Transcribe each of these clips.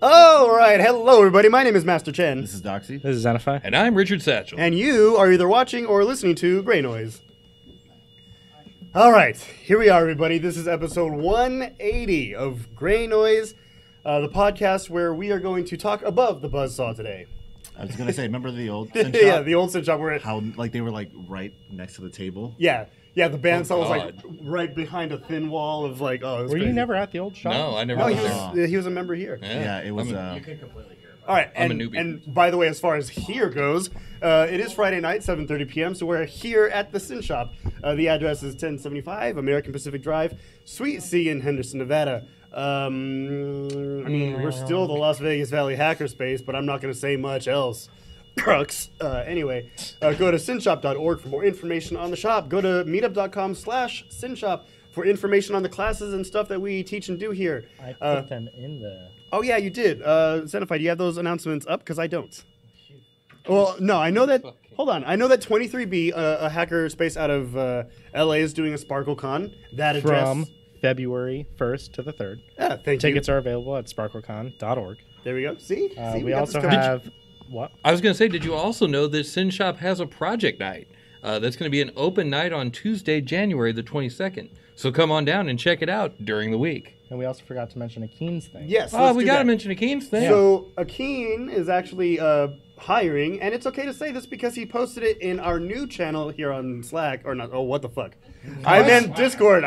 All right, hello everybody. My name is Master Chen. This is Doxy. This is Zenify. And I'm Richard Satchel. And you are either watching or listening to Greynoise. All right, here we are, everybody. This is episode 180 of Greynoise, the podcast where we are going to talk above the buzzsaw today. I was gonna say, remember the old Zen Shop? Yeah, the old Zen Shop where How like they were like right next to the table. yeah, the bandsaw was like God. right behind a thin wall of like, oh, it was Were crazy. you never at the old shop? No, I never No, was he was a member here. there. Yeah, it was. I'm All right, I'm and, a newbie. and by the way, as far as here goes, it is Friday night, 7:30 p.m., so we're here at the Zen Shop. The address is 1075 American Pacific Drive, Suite C in Henderson, Nevada. We're still the Las Vegas Valley hackerspace, but I'm not going to say much else. Crux. Anyway, go to zenshop.org for more information on the shop. Go to meetup.com/zenshop for information on the classes and stuff that we teach and do here. I put them in the... Oh, yeah, you did. Zenify, do you have those announcements up? Because I don't. Well, no, I know that... Hold on. I know that 23B, a hacker space out of LA, is doing a SparkleCon. That address... From February 1st to the 3rd. Yeah, thank Tickets you. are available at sparklecon.org. There we go. See? See, We got also this covered. have... What? I was going to say, did you also know that Zen Shop has a project night? That's going to be an open night on Tuesday, January the 22nd. So come on down and check it out during the week. And we also forgot to mention Akeen's thing. Yes, Oh, let's we do got to that. mention Akeen's thing. So Akeen is actually hiring, and it's okay to say this because he posted it in our new channel here on Slack, or not. Oh, what the fuck? I meant Discord.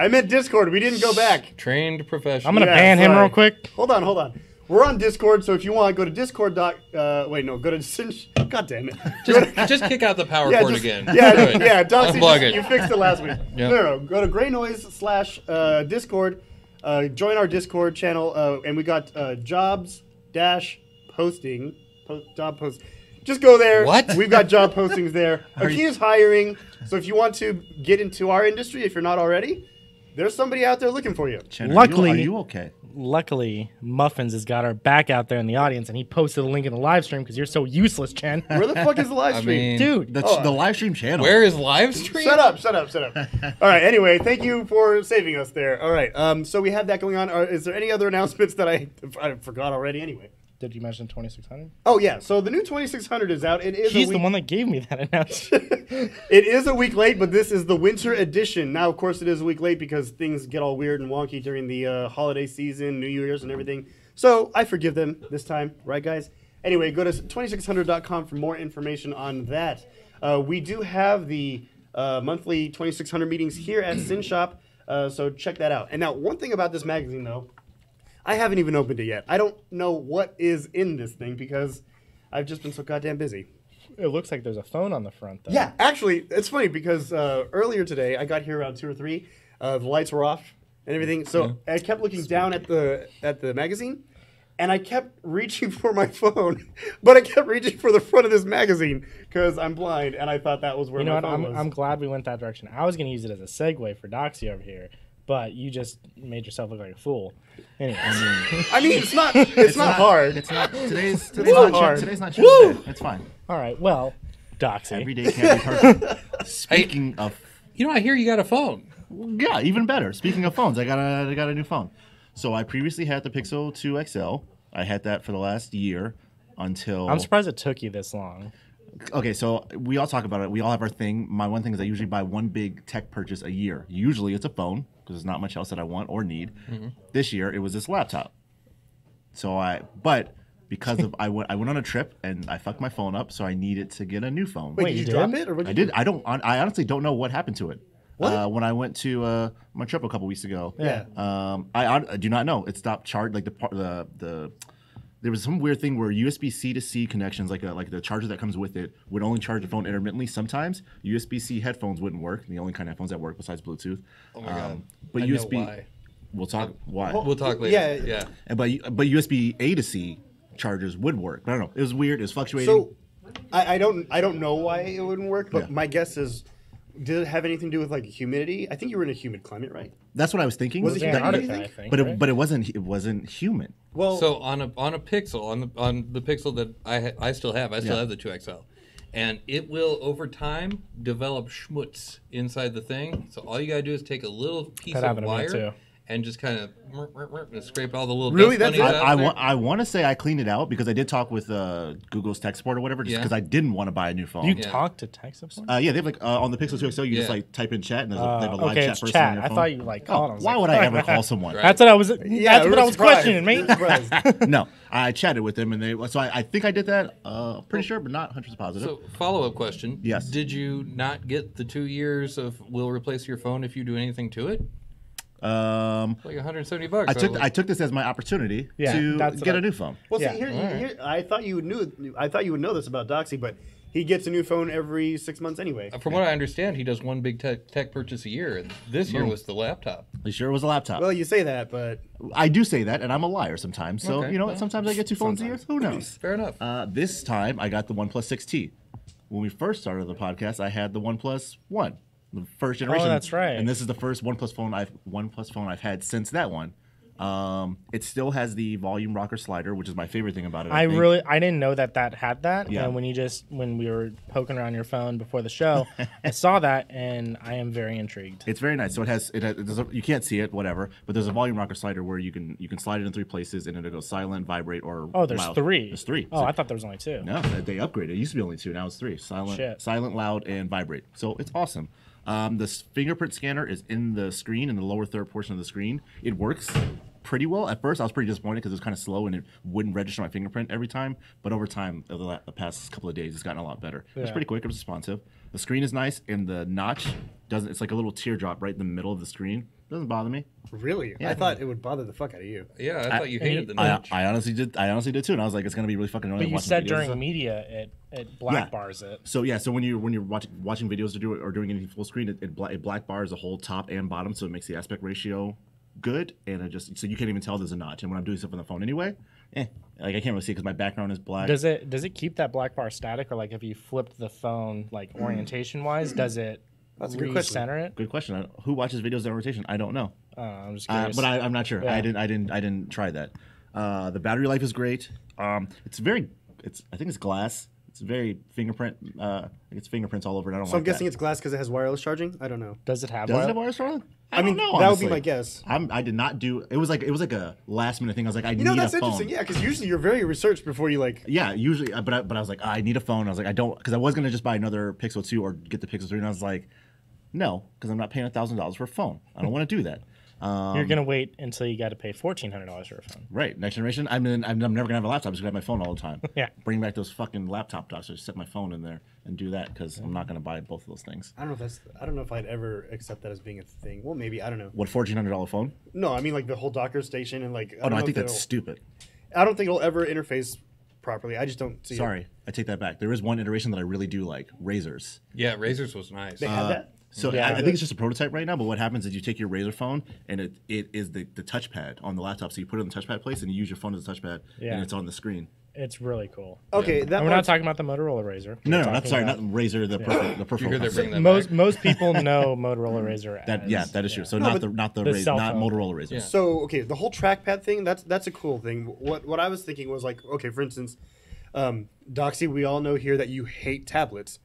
We didn't go back. Trained professional. I'm going to Yeah, ban him sorry. real quick. Hold on. We're on Discord, so if you want, go to Discord. Go to God damn it. Just kick out the power cord just- again. Yeah, Good. yeah. Doxy, Unplug it. you fixed it last week. Yep. No. Go to Greynoise/Discord. Join our Discord channel, and we got jobs-posting. Job post. Just go there. What? We've got job postings there. Akeen is hiring, so if you want to get into our industry, if you're not already, there's somebody out there looking for you. Chen, Luckily- are you okay? Luckily, Muffins has got our back out there in the audience, and he posted a link in the live stream because you're so useless, Chen. Where the fuck is the live I stream? mean, Dude, The live stream channel. where is live stream? Shut up. All right, anyway, thank you for saving us there. All right, so we have that going on. Is there any other announcements that I forgot already anyway? did you mention 2600? Oh, yeah, so the new 2600 is out. It is He's a the week, one that gave me that announcement. It is a week late, but this is the winter edition. Now, of course, it is a week late because things get all weird and wonky during the holiday season, New Year's and everything. So I forgive them this time, right, guys? Anyway, go to 2600.com for more information on that. We do have the monthly 2600 meetings here at Zen Shop, so check that out. And now, one thing about this magazine, though, I haven't even opened it yet. I don't know what is in this thing because I've just been so goddamn busy. It looks like there's a phone on the front, though. Yeah, actually, it's funny because earlier today, I got here around 2 or 3. The lights were off and everything, so I kept looking down at the magazine, and I kept reaching for my phone, but I kept reaching for the front of this magazine because I'm blind, and I thought that was where You know my what? phone was. I'm glad we went that direction. I was going to use it as a segue for Doxy over here, but you just made yourself look like a fool. Anyway, I mean, it's not hard. It's not today's not not hard. today's not Tuesday. It's fine. all right. Well, Doxy. Every day can't be perfect. Speaking of, You know, I hear you got a phone. yeah, even better. Speaking of phones, I got a new phone. So I previously had the Pixel 2 XL. I had that for the last year until. I'm surprised it took you this long. Okay, so we all talk about it. We all have our thing. My one thing is I usually buy one big tech purchase a year. Usually it's a phone. because there's not much else that I want or need. This year it was this laptop. But because of I went on a trip and I fucked my phone up, so I needed to get a new phone. Wait, did you drop it or what? I did. I honestly don't know what happened to it. What? When I went to my trip a couple weeks ago. Yeah. I do not know. It stopped charging. Like there was some weird thing where USB-C to C connections, like the charger that comes with it, would only charge the phone intermittently. Sometimes USB-C headphones wouldn't work. The only kind of headphones that work besides Bluetooth. Oh my god! But I USB. know why. We'll talk why. We'll talk later. Yeah. And but USB-A to C chargers would work. But I don't know. It was weird. It was fluctuating. So I don't know why it wouldn't work, but Yeah. my guess is, did it have anything to do with like humidity? I think you were in a humid climate, right? That's what I was thinking. Was it humid? Antarctica, I think. But right? it wasn't human. Well, So on a Pixel, on the Pixel that I still have, I still Yeah. have the 2XL, and it will over time develop schmutz inside the thing. So all you gotta do is take a little piece That of happened to me, wire too. and just kind of scrape all the little Really? dust That's bunnies it? out there. I want to say I cleaned it out because I did talk with Google's tech support or whatever, just Yeah. because I didn't want to buy a new phone. You Yeah. talk to tech support? Yeah, they have like on the Pixel 2XL, you just Yeah. like type in chat and they have a live Okay, chat it's person chat. on your I phone. thought you like called. I was Why like, would I ever call someone? Right. That's what I was. yeah, That's what we're I was surprised. questioning, mate. We're surprised. No, I chatted with them and I think I did that. Pretty sure, but not 100% positive. So follow-up question. Yes. Did you not get the 2 years of will replace your phone if you do anything to it? Like $170. I took this as my opportunity Yeah, to that's get what a new phone. Well, Yeah. see, here, I thought you would know this about Doxy, but he gets a new phone every 6 months anyway. From what I understand, he does one big tech purchase a year, and this year was the laptop. You sure it was a laptop? Well, you say that, but I do say that, and I'm a liar sometimes. So Okay, you know, well, sometimes I get two phones a year. Who knows? Fair enough. This time I got the OnePlus 6T. When we first started the podcast, I had the OnePlus One, the first generation. Oh, that's right. And this is the first OnePlus phone I've had since that one. It still has the volume rocker slider, which is my favorite thing about it. I think. didn't know that had that. Yeah. And when we were poking around your phone before the show, I saw that and I am very intrigued. It's very nice. So you can't see it, whatever, but there's a volume rocker slider where you can slide it in 3 places and it'll go silent, vibrate, or Oh, there's loud. 3. There's 3. Oh, So- I thought there was only 2. No, they upgraded. It used to be only 2. Now it's 3. Shit. Silent, loud, and vibrate. So it's awesome. The fingerprint scanner is in the screen, in the lower third portion of the screen. It works pretty well. At first, I was pretty disappointed because it was kind of slow and it wouldn't register my fingerprint every time. But over time, over the past couple of days, it's gotten a lot better. It's Yeah. pretty quick. It's responsive. The screen is nice, and the notch doesn't. It's like a little teardrop right in the middle of the screen. Doesn't bother me. really, I thought it would bother the fuck out of you. Yeah, I thought you hated the I, notch. I honestly did. I honestly did too. And I was like, it's gonna be really fucking annoying. But you watching said videos. during media it black bars it. So yeah, so when you're watching videos or doing anything full screen, it black bars the whole top and bottom, so it makes the aspect ratio good, and it just so you can't even tell there's a notch. And when I'm doing stuff on the phone anyway, like I can't really see because my background is black. Does it keep that black bar static, or like if you flipped the phone like orientation wise, does it That's a good question. recenter it? Good question. Who watches videos in rotation? I don't know, I'm just curious. but I'm not sure. Yeah. I didn't try that. The battery life is great. I think it's glass. It's very fingerprint. I think it's fingerprints all over it. I don't. So I'm guessing it's glass because it has wireless charging. I don't know. Does it have Does it wire? have wireless charging? I mean, don't know, that would be honestly. my guess. I did not do. It was like a last minute thing. I was like, I You know, need that's a phone. interesting. Yeah, because usually you're very researched before you like. Yeah, usually, but I was like, I need a phone. I was like, I don't, because I was gonna just buy another Pixel 2 or get the Pixel 3, and I was like, no, because I'm not paying $1,000 for a phone. I don't want to do that. You're gonna wait until you got to pay $1,400 for a phone. Right, next generation. I'm never gonna have a laptop. I'm just gonna have my phone all the time. Yeah. Bring back those fucking laptop docks. Just set my phone in there and do that because I'm not gonna buy both of those things. I don't know if I'd ever accept that as being a thing. Well, maybe I don't know. What $1,400 phone? No, I mean like the whole Docker station and like. Oh no, I don't think know that's if stupid. I don't think it'll ever interface properly. I just don't see. Sorry, I take that back. There is one iteration that I really do like, Razors. Yeah, Razors was nice. They have that. So Yeah. I think it's just a prototype right now. But what happens is you take your Razer phone and it is the touchpad on the laptop. So you put it in the touchpad place and you use your phone as a touchpad Yeah. and it's on the screen. It's really cool. Okay, And that we're not part's- talking about the Motorola Razor. No, We're not talking sorry, about- not Razer. The peripheral. You hear they're bringing that most back? most people know Motorola Razor as that is true. So No, not but the the Razer, cell not phone. Motorola Razor. Yeah. So okay, the whole trackpad thing that's a cool thing. What I was thinking was like, okay, for instance, Doxy, we all know here that you hate tablets.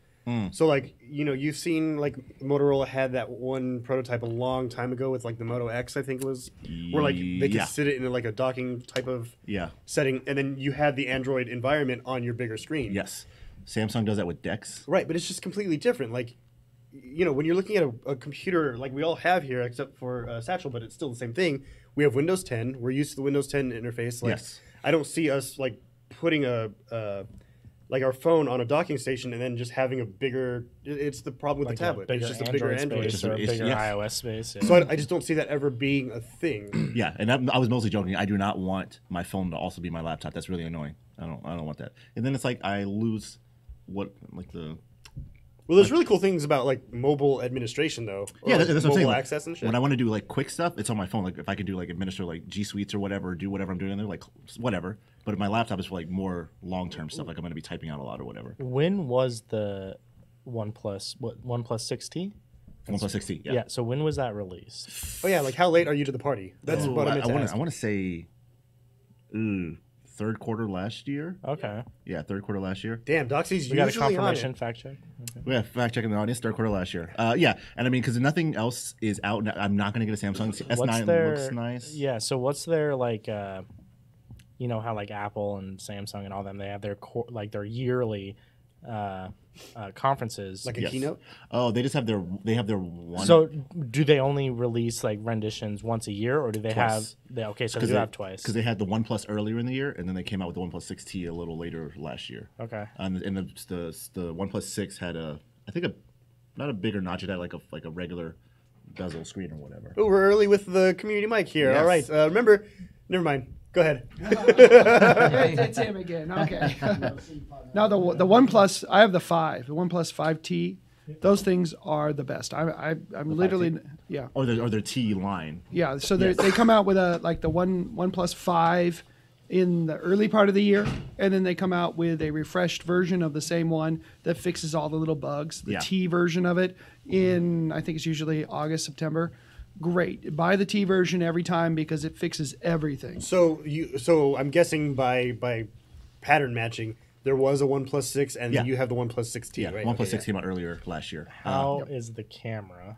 So like, you know, you've seen like Motorola had that one prototype a long time ago with like the Moto X, I think it was, where like they could Yeah. sit it in like a docking type of Yeah. setting, and then you had the Android environment on your bigger screen. Yes. Samsung does that with Dex. Right, but it's just completely different. Like, when you're looking at a computer like we all have here, except for Satchel, but it's still the same thing. We have Windows 10. We're used to the Windows 10 interface. Like, Yes. I don't see us like putting like our phone on a docking station and then just having a bigger. It's the problem with the tablet. It's just a bigger Android. space or a It's- bigger yeah. iOS space. Yeah. So I just don't see that ever being a thing. Yeah, and I was mostly joking. I do not want my phone to also be my laptop. That's really annoying. I don't want that. And then it's like I lose the. Well, there's really cool things about like mobile administration though. Or, Yeah, like, that's what I'm mobile saying. Like, access and shit. when I want to do like quick stuff, it's on my phone. Like if I can do like administer like G Suites or whatever, or do whatever I'm doing in there, like whatever. But my laptop is for like more long term stuff. Like I'm going to be typing out a lot or whatever. When was the OnePlus 6T? OnePlus 6T. Yeah. So when was that released? Oh yeah, like how late are you to the party? That's what I meant to ask. I want to say, third quarter last year. Okay. Yeah, third quarter last year. Damn, Doxy's We got a usually on confirmation it. fact check. Okay. Yeah, fact checking the audience. Third quarter last year. Yeah, and I mean because nothing else is out. I'm not going to get a Samsung. S9 looks nice. Yeah. So what's their like? You know how like Apple and Samsung and all them, they have their their yearly conferences. Like a Yes. keynote. Oh, they have their one. So do they only release like renditions once a year, or do they Twice. okay, so they do have twice. Because they had the OnePlus earlier in the year, and then they came out with the OnePlus 6T a little later last year. Okay. And the OnePlus 6 had not a bigger notch, it had like a regular bezel screen or whatever. Oh, we're early with the community mic here. Yes. All right. Never mind. Go ahead. It's him again. Okay. Now the OnePlus, I have the OnePlus 5T. Those things are the best. I'm literally 5T? yeah. Or their T line. Yeah. So they come out with the OnePlus 5 in the early part of the year, and then they come out with a refreshed version of the same one that fixes all the little bugs. The Yeah. T version of it in I think it's usually August, September. Great. Buy the T version every time because it fixes everything. So I'm guessing by pattern matching, there was a OnePlus 6, and Yeah. you have the OnePlus 6T, Yeah, right? OnePlus Okay, 6 came out earlier last year. How is the camera?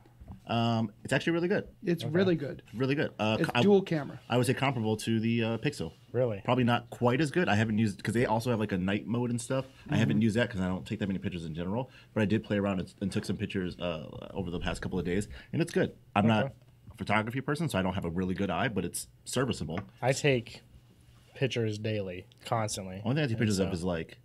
It's actually really good. It's really good. Really good. It's dual camera. I would say comparable to the Pixel. Really? Probably not quite as good. I haven't used because they also have like a night mode and stuff. I haven't used that because I don't take that many pictures in general. But I did play around and took some pictures over the past couple of days, and it's good. I'm not a photography person, so I don't have a really good eye, but it's serviceable. I take pictures daily, constantly. Only thing I take pictures of is like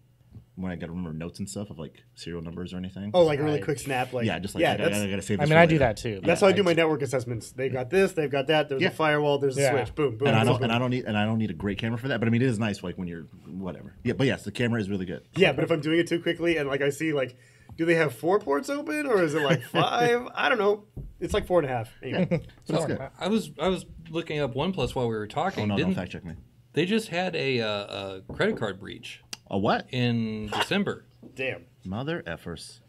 when I got to remember notes and stuff of like serial numbers or anything. Oh, like a really Right. quick snap, like yeah, just like I gotta save. I This mean, for I do later. that too. That's how I do my network assessments. They got this, they've got that. There's Yeah. a firewall, there's a Yeah. switch. Boom, boom. And I boom, don't boom. need a great camera for that. But I mean, it is nice like when you're whatever. Yeah, but yes, the camera is really good. Yeah, but if I'm doing it too quickly and like I see like, do they have 4 ports open or is it like 5? I don't know. It's like 4.5. Anyway. But it's good. I was looking up OnePlus while we were talking. Oh no, Didn't don't fact check me. they just had a credit card breach A what? in December? Damn. Mother effers.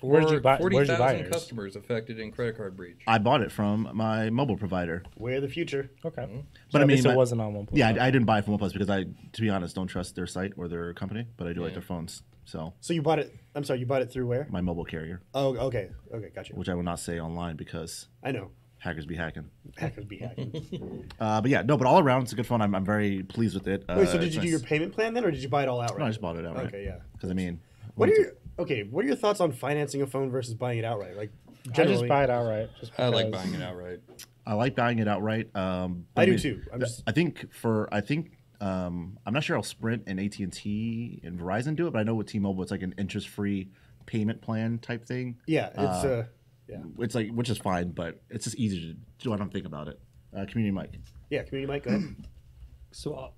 Where'd you buy- where'd you buy 40,000 yours? customers affected in credit card breach. I bought it from my mobile provider. Way of the future. Okay. But So I mean, at least it wasn't on OnePlus. Yeah, I didn't buy it from OnePlus because to be honest, don't trust their site or their company. But I do like their phones. So So you bought it. I'm sorry, you bought it through where? my mobile carrier, Oh, okay. Okay, gotcha. which I will not say online because I know. hackers be hacking. Hackers be hacking. But yeah, no. But all around, it's a good phone. I'm very pleased with it. Wait, so did it's you do nice. your payment plan then, or did you buy it all outright? No, I just bought it outright. Okay, yeah. Because I mean, What are your thoughts on financing a phone versus buying it outright? Like, I generally, just buy it outright. Just I like because- buying it outright. I like buying it outright. But I do mean, too. I'm not sure how Sprint and AT&T and Verizon do it, but I know with T-Mobile it's like an interest-free payment plan type thing. Yeah, it's It's like which is fine, but it's just easy to do. I don't think about it. Community mic. yeah. Community mic. Go ahead. So,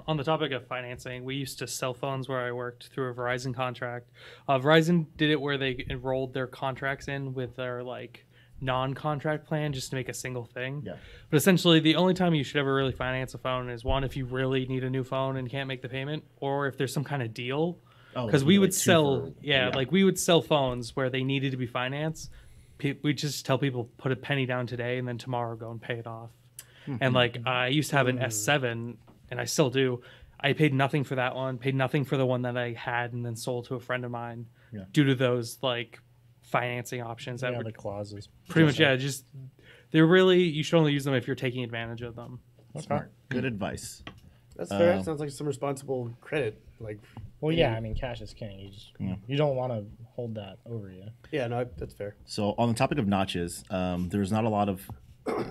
on the topic of financing, we used to sell phones where I worked through a Verizon contract. Verizon did it where they enrolled their contracts in with their like non-contract plan just to make a single thing. Yeah. But essentially, the only time you should ever really finance a phone is one, if you really need a new phone and can't make the payment, or if there's some kind of deal. Oh, Because like we like would two sell, for- like we would sell phones where they needed to be financed. We just tell people put a penny down today and then tomorrow go and pay it off. And like I used to have an S7, and I still do. I paid nothing for that one, paid nothing for the one that I had, and then sold to a friend of mine Yeah. due to those like financing options that Yeah, were the clauses. pretty much just they're really you should only use them if you're taking advantage of them. Smart. Good advice. That's fair. That sounds like some responsible credit. Like, Well, yeah, I mean, cash is king. You don't want to hold that over you. yeah, no, that's fair. So on the topic of notches, there's not a lot of.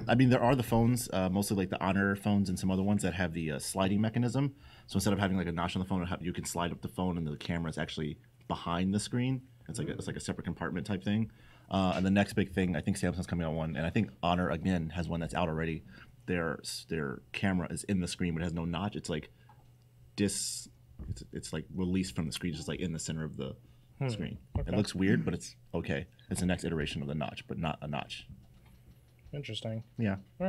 I mean, there are the phones, mostly like the Honor phones and some other ones that have the sliding mechanism. So instead of having like a notch on the phone, you can slide up the phone, and the camera is actually behind the screen. It's like a separate compartment type thing. And the next big thing, I think Samsung's coming out one, and I think Honor again has one that's out already. Their camera is in the screen, but it has no notch. It's like it's like released from the screen, just like in the center of the screen. Okay. It looks weird, but it's okay. It's the next iteration of the notch, but not a notch. Interesting. Yeah. All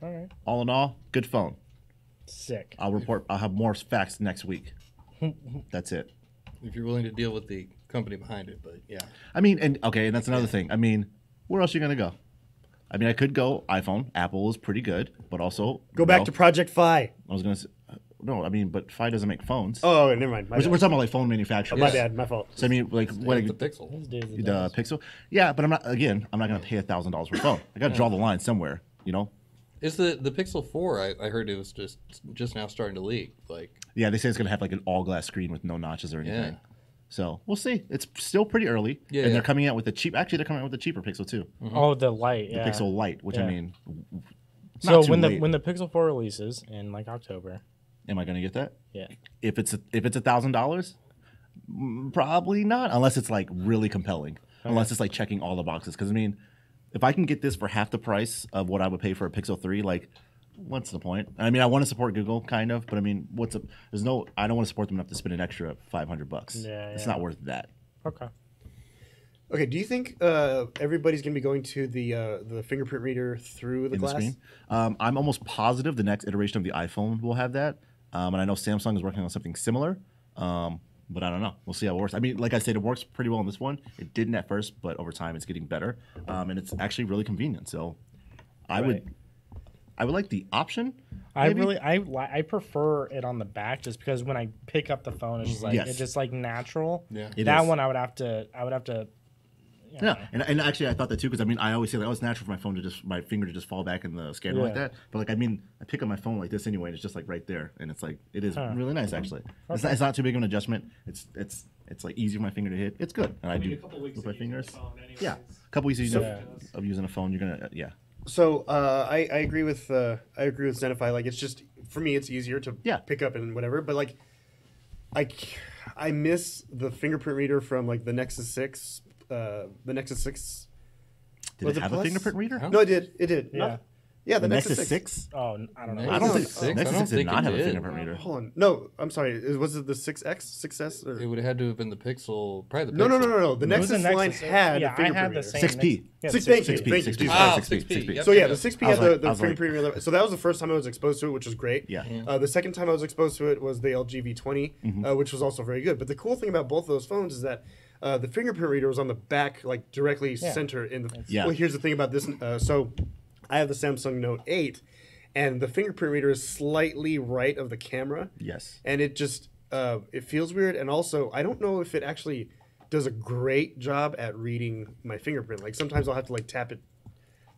right. All in all, good phone. Sick. I'll have more facts next week. That's it. If you're willing to deal with the company behind it, but yeah. I mean, and that's another thing. I mean, where else are you gonna go? I mean, I could go iPhone. Apple is pretty good, but also Go back to Project Fi. I was gonna say, no. I mean, but Fi doesn't make phones. Oh, never mind. We're talking about like phone manufacturers. My bad. My fault. So I mean, like what The Pixel. These days it the does. Pixel? Yeah, but I'm not gonna pay $1,000 for a phone. I gotta draw the line somewhere. You know? Is the Pixel 4? I heard it was just now starting to leak. Like, Yeah, they say it's gonna have like an all glass screen with no notches or anything. Yeah. So we'll see. It's still pretty early, Yeah, and yeah. they're coming out with a cheap. Actually, they're coming out with a cheaper Pixel too, Oh, the light. the Yeah. Pixel Lite, which I Yeah. mean, So not too when late. the Pixel 4 releases in like October, Am I gonna get that? yeah. If it's $1,000, probably not, unless it's like really compelling. Unless it's like checking all the boxes. Because I mean, if I can get this for half the price of what I would pay for a Pixel 3, like, what's the point? I mean, I want to support Google, kind of, but I mean, I don't want to support them enough to spend an extra $500. Yeah, It's yeah. not worth that. Okay. Okay, do you think everybody's going to be going to the fingerprint reader through the In glass? the screen. I'm almost positive the next iteration of the iPhone will have that. And I know Samsung is working on something similar. But I don't know. We'll see how it works. I mean, like I said, it works pretty well on this one. It didn't at first, but over time it's getting better. And it's actually really convenient. So I would like the option. maybe. I prefer it on the back just because when I pick up the phone, it's just like Yes. it's just like natural. Yeah. It That is. one I would have to. You know, Yeah, and actually I thought that too because I mean I always say like, oh, it's natural for my finger to just fall back in the scanner like Yeah. that. But like I mean I pick up my phone like this anyway and it's just like right there and it's like it is really nice actually. It's not too big of an adjustment. It's like easy for my finger to hit. It's good and I do a couple weeks with of my using the fingers. phone anyways. Yeah, a couple weeks of using, Yeah. of using a phone you're gonna So I agree with Zenify. Like it's just for me, it's easier to Yeah. pick up and whatever. But like, I miss the fingerprint reader from like the Nexus 6. The Nexus 6. Did Was it it have Plus? a fingerprint reader? No, it did. It did. Yeah. Not- yeah, the Nexus 6. Oh, I don't know. Nexus I don't think Nexus 6? Nexus I don't 6 did think not it have a did. fingerprint reader. Hold on. No, I'm sorry. Was it the 6X? 6S? Or... It would have had to have been the Pixel, probably the No, Pixel. no. The It was Nexus the line Nexus. had Yeah, a fingerprint I had the reader. same 6P. Yeah, Thank you. 6P. Jesus. Ah, 6P. 6P. Yep. So yeah, the 6P I was had the like- I was like- fingerprint reader. So that was the first time I was exposed to it, which was great. Yeah. The second time I was exposed to it was the LG V20, which was also very good. But the cool thing about both of those phones is that the fingerprint reader was on the back, like directly center in the. Yeah. Well, here's the thing about this. So I have the Samsung Note 8, and the fingerprint reader is slightly right of the camera. Yes. And it just it feels weird, and also I don't know if it actually does a great job at reading my fingerprint. Like sometimes I'll have to like tap it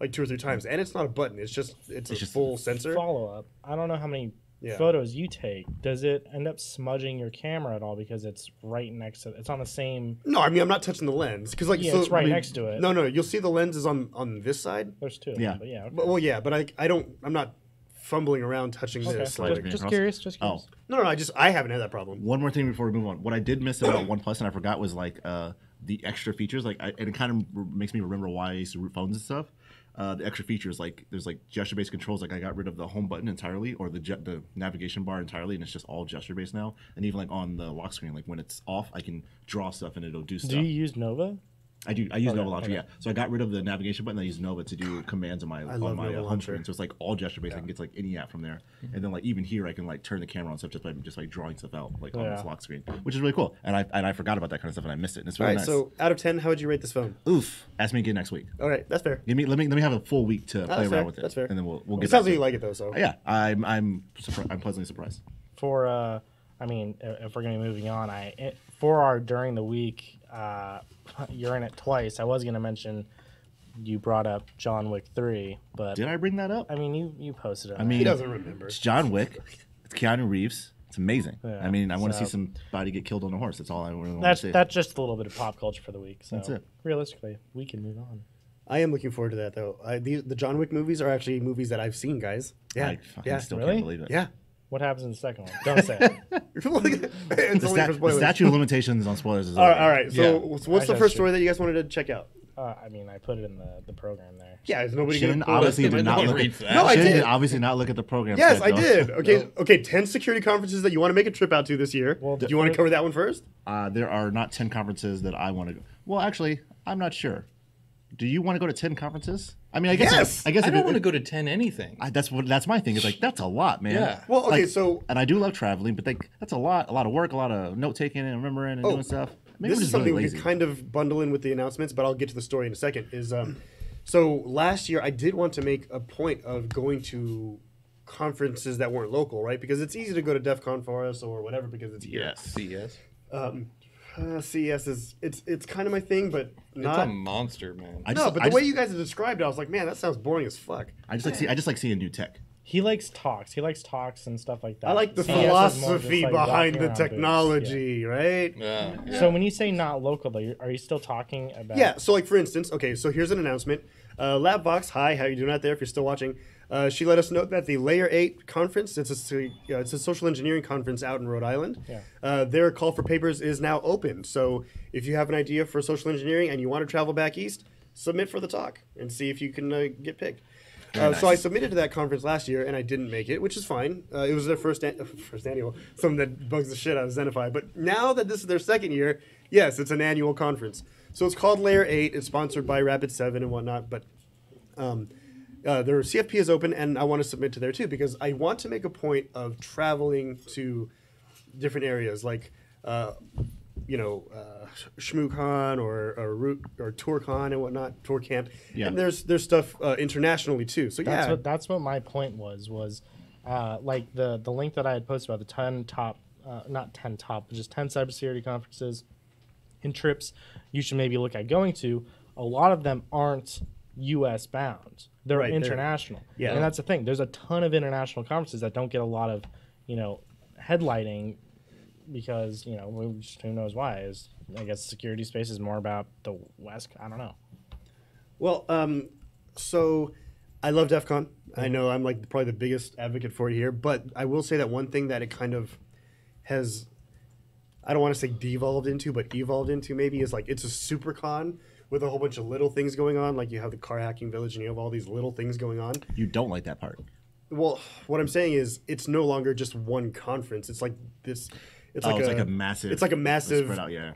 like 2 or 3 times, and it's not a button. It's just a just full sensor. Follow up. I don't know how many Yeah. photos you take. Does it end up smudging your camera at all because it's right next to? It's on the same. No, I mean I'm not touching the lens because like Yeah, so, it's right I mean, next to it. No, you'll see the lens is on this side. There's two. Yeah. But yeah. Okay. But, well, yeah, but I'm not fumbling around touching Okay. this. Slide Like, it Just across. curious. Just Oh. curious. I haven't had that problem. One more thing before we move on. What I did miss about OnePlus and I forgot was like the extra features. Like, and it kind of makes me remember why I used to root phones and stuff. The extra features, like there's like gesture-based controls. Like I got rid of the home button entirely, or the navigation bar entirely, and it's just all gesture-based now. And even like on the lock screen, like when it's off, I can draw stuff and it'll do stuff. Do you use Nova? I do. I use Okay, Nova Launcher. okay. Yeah. So I got rid of the navigation button. I use Nova to do commands on my love home Nova Launcher. screen. So it's like all gesture based. I can get to, like any app from there. And then like even here, I can like turn the camera on stuff just by drawing stuff out like on this Yeah. lock screen, which is really cool. And I forgot about that kind of stuff and I missed it. And it's All really right, nice. so out of 10, how would you rate this phone? Oof. Ask me again next week. All right, that's fair. Let me have a full week to play That's around fair. with it. That's fair. And then we'll It get. sounds back like to you it. like it though. So Yeah, I'm pleasantly surprised. For I mean, if we're gonna be moving on, for our during the week, you're in it twice. I was gonna mention you brought up John Wick 3, but Did I bring that up? I mean, you posted it. I mean, he doesn't remember. it's John Wick. It's Keanu Reeves. It's amazing. Yeah, I mean, I want to so- see somebody get killed on a horse. That's all I really want That's to see. that's just a little bit of pop culture for the week. So That's it. realistically, we can move on. I am looking forward to that though. The John Wick movies are actually movies that I've seen, guys. Yeah, I fucking yeah, still Really? can't believe it. yeah. What happens in the second one? Don't say it. It's The, only for the spoilers. statute of limitations on spoilers is All right, over. all right. So, Yeah. what's the That's first true. story that you guys wanted to check out? I mean, I put it in the program there. Yeah, is nobody Shin going to obviously No did not one look reads at that. No, I Shin did. did obviously not look at the program. Yes, I schedule. did. Okay, okay. 10 security conferences that you want to make a trip out to this year. Well, Do you want to cover that one first? There are not 10 conferences that I want to go. Well, actually, I'm not sure. Do you want to go to 10 conferences? I mean, I guess. Yes! I guess I if don't it- want to go to 10 anything. That's my thing. It's like that's a lot, man. Yeah. Well, okay, Like, so and I do love traveling, but that's a lot of work, a lot of note taking and remembering and doing stuff. Maybe this we're is just something really we lazy. could kind of bundle in with the announcements, but I'll get to the story in a second. So last year I did want to make a point of going to conferences that weren't local, right? Because it's easy to go to DEF CON for us or whatever because it's here. Yes. CS. CES is it's kind of my thing, but It's a not. monster, man. I No, just, but the way you guys have described it, I was like, man, that sounds boring as fuck. I just like seeing new tech. He likes talks. He likes talks and stuff like that. I like the CES is more just, philosophy like, behind walking the around booths, technology, right? Yeah. yeah. So when you say not local, though, are you still talking about? Yeah, so like for instance, okay, so here's an announcement. Labvox, hi, how you doing out there if you're still watching? She let us know that the Layer 8 conference, it's a social engineering conference out in Rhode Island. Yeah. Their call for papers is now open. So if you have an idea for social engineering and you want to travel back east, submit for the talk and see if you can get picked. So I submitted to that conference last year and I didn't make it, which is fine. It was their first annual, something that bugs the shit out of Zenify. But now that this is their second year, yes, it's an annual conference. So it's called Layer 8. It's sponsored by Rapid7 and whatnot. But their CFP is open and I want to submit to there too because I want to make a point of traveling to different areas like ShmooCon or TourCon and whatnot, Tour Camp. Yeah. And there's stuff internationally too. So That's what my point was like the link that I had posted about the 10 top, not 10 top, but just 10 cybersecurity conferences and trips you should maybe look at going to. A lot of them aren't U.S. bound; they're Right, they're- international. yeah. And that's the thing. There's a ton of international conferences that don't get a lot of headlighting because who knows why? I guess security space is more about the West. I don't know. Well, so I love DEF CON. I know I'm like probably the biggest advocate for it here, but I will say that one thing that it kind of has, I don't want to say devolved into, but evolved into maybe is like it's a super con with a whole bunch of little things going on. Like you have the car hacking village and you have all these little things going on. You don't like that part. Well, what I'm saying is it's no longer just one conference. It's like this. It's like it's like a massive. It's like a massive spread out. Yeah.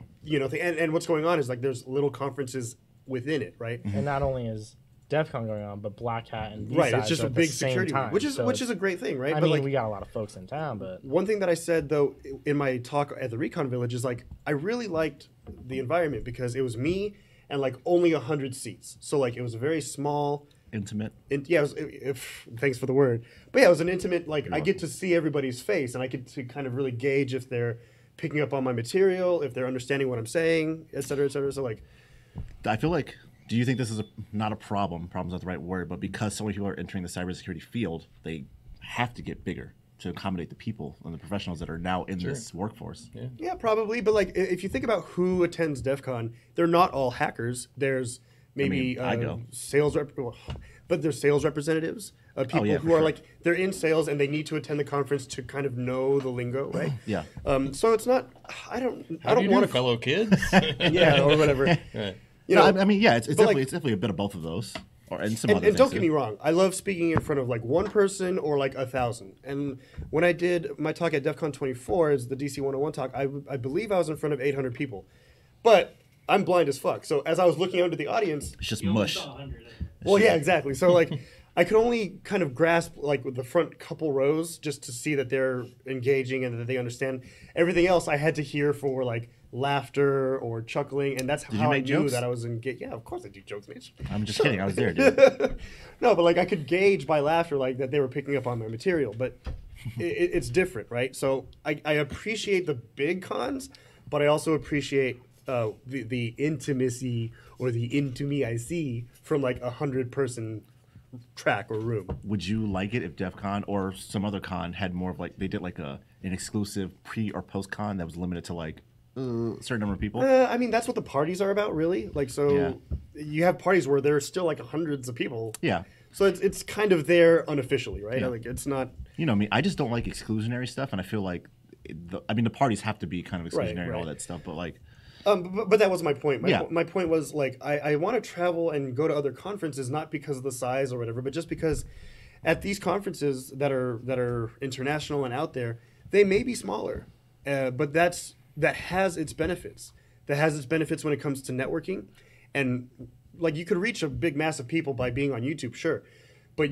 thing. And what's going on is like there's little conferences within it, right? And not only is DEF CON going on, but Black Hat and Right, B-Sides it's just are a at the big same security, time. which is So a great thing, right? I But mean, like we got a lot of folks in town, but one thing that I said though in my talk at the Recon Village is like I really liked the environment because it was me and like only 100 seats, so like it was a very small. Intimate. Yeah, thanks for the word, but yeah, it was an intimate. Like I get to see everybody's face, and I get to kind of really gauge if they're picking up on my material, if they're understanding what I'm saying, et cetera, et cetera. So like, I feel like. Do you think this is not a problem? Problem's not the right word, but because so many people are entering the cybersecurity field, they have to get bigger to accommodate the people and the professionals that are now in this workforce. yeah, probably. But like, if you think about who attends DEF CON, they're not all hackers. There's maybe I go. but there's sales representatives, people yeah, who for are sure. like they're in sales and they need to attend the conference to kind of know the lingo, right? Yeah. So it's not. I don't Want want to fellow kids. Yeah, or whatever. Right. You No, know, I mean, yeah, it's but, definitely like- it's definitely a bit of both of those, and some and, other and don't things get too. me wrong, I love speaking in front of like one person or like 1,000. And when I did my talk at DEF CON 24, is the DC 101 talk, I believe I was in front of 800 people. But I'm blind as fuck. So as I was looking out into the audience, It's just mush. well, yeah, exactly. So like I could only kind of grasp like with the front couple rows just to see that they're engaging and that they understand. Everything else I had to hear for like laughter or chuckling, and that's you how I make knew jokes? that I was engaged. Yeah, of course I do jokes, Mitch. I'm just kidding. I was there, dude. No, but like I could gauge by laughter like that they were picking up on my material, but it's different, right? So I appreciate the big cons, but I also appreciate the intimacy or the into me I see from like 100-person track or room. Would you like it if DEF CON or some other con had more of like, they did like an exclusive pre or post con that was limited to like a certain number of people? I mean, that's what the parties are about, really. Like, so you have parties where there's still like hundreds of people. Yeah. So it's kind of there unofficially, right? Yeah. Like, it's not. You know me, I just don't like exclusionary stuff, and I feel like, the parties have to be kind of exclusionary and all right. that stuff, but like. But that was my point. Yeah. My point was, like, I want to travel and go to other conferences, not because of the size or whatever, but just because at these conferences that are international and out there, they may be smaller, but that has its benefits. That has its benefits when it comes to networking, and like you could reach a big mass of people by being on YouTube, sure, but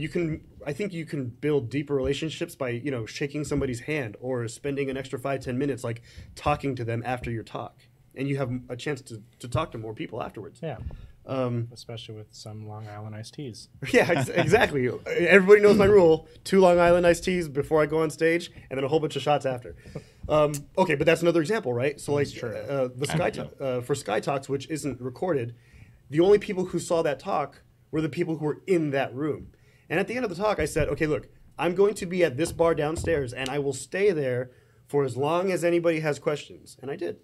I think you can build deeper relationships by shaking somebody's hand or spending an extra 5-10 minutes like talking to them after your talk. And you have a chance to talk to more people afterwards. Yeah. Especially with some Long Island iced teas. Yeah, exactly. Everybody knows my rule: 2 Long Island iced teas before I go on stage, and then a whole bunch of shots after. Okay, but that's another example, right? So, like, for Sky Talks, which isn't recorded, the only people who saw that talk were the people who were in that room. And at the end of the talk, I said, okay, look, I'm going to be at this bar downstairs, and I will stay there for as long as anybody has questions. And I did.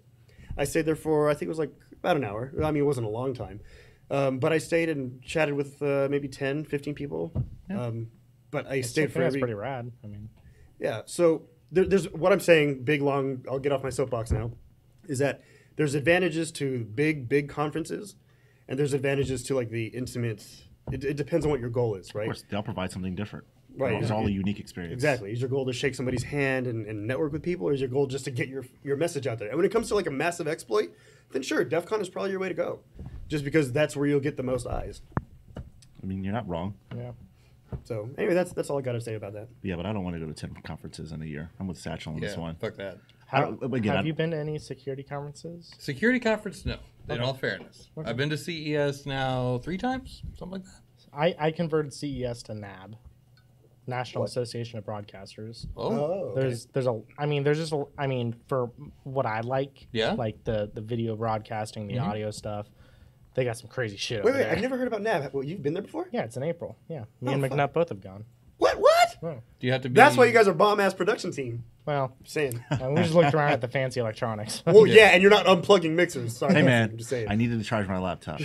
I stayed there for, I think it was like about an hour. I mean, it wasn't a long time. But I stayed and chatted with maybe 10, 15 people. Yeah. But I stayed for That's pretty rad. I mean, yeah. So there's what I'm saying, I'll get off my soapbox now, is that there's advantages to big conferences, and there's advantages to like the intimate. It depends on what your goal is, right? Of course, they'll provide something different. Right. It's all a unique experience. Exactly. Is your goal to shake somebody's hand and network with people, or is your goal just to get your message out there? And when it comes to like a massive exploit, then sure, DEF CON is probably your way to go, just because that's where you'll get the most eyes. I mean, you're not wrong. yeah. So anyway, that's all I got to say about that. Yeah, but I don't want to go to 10 conferences in a year. I'm with Satchel on this one. Fuck that. Have you been to any security conferences? Security conference? No. In all fairness. Okay. I've been to CES now 3 times, something like that. I converted CES to NAB, National Association of Broadcasters. Oh. For what I like, Yeah. like the video broadcasting, the audio stuff, they got some crazy shit Wait, over there. I've never heard about NAB. Well, you've been there before? Yeah, it's in April. Yeah, me and fuck. McNutt both have gone. What? Oh. Do you have to be... That's why you guys are bomb-ass production team. Well, I'm saying. we just looked around at the fancy electronics. Well, yeah, and you're not unplugging mixers. Sorry. Hey, man, I'm just saying. I needed to charge my laptop.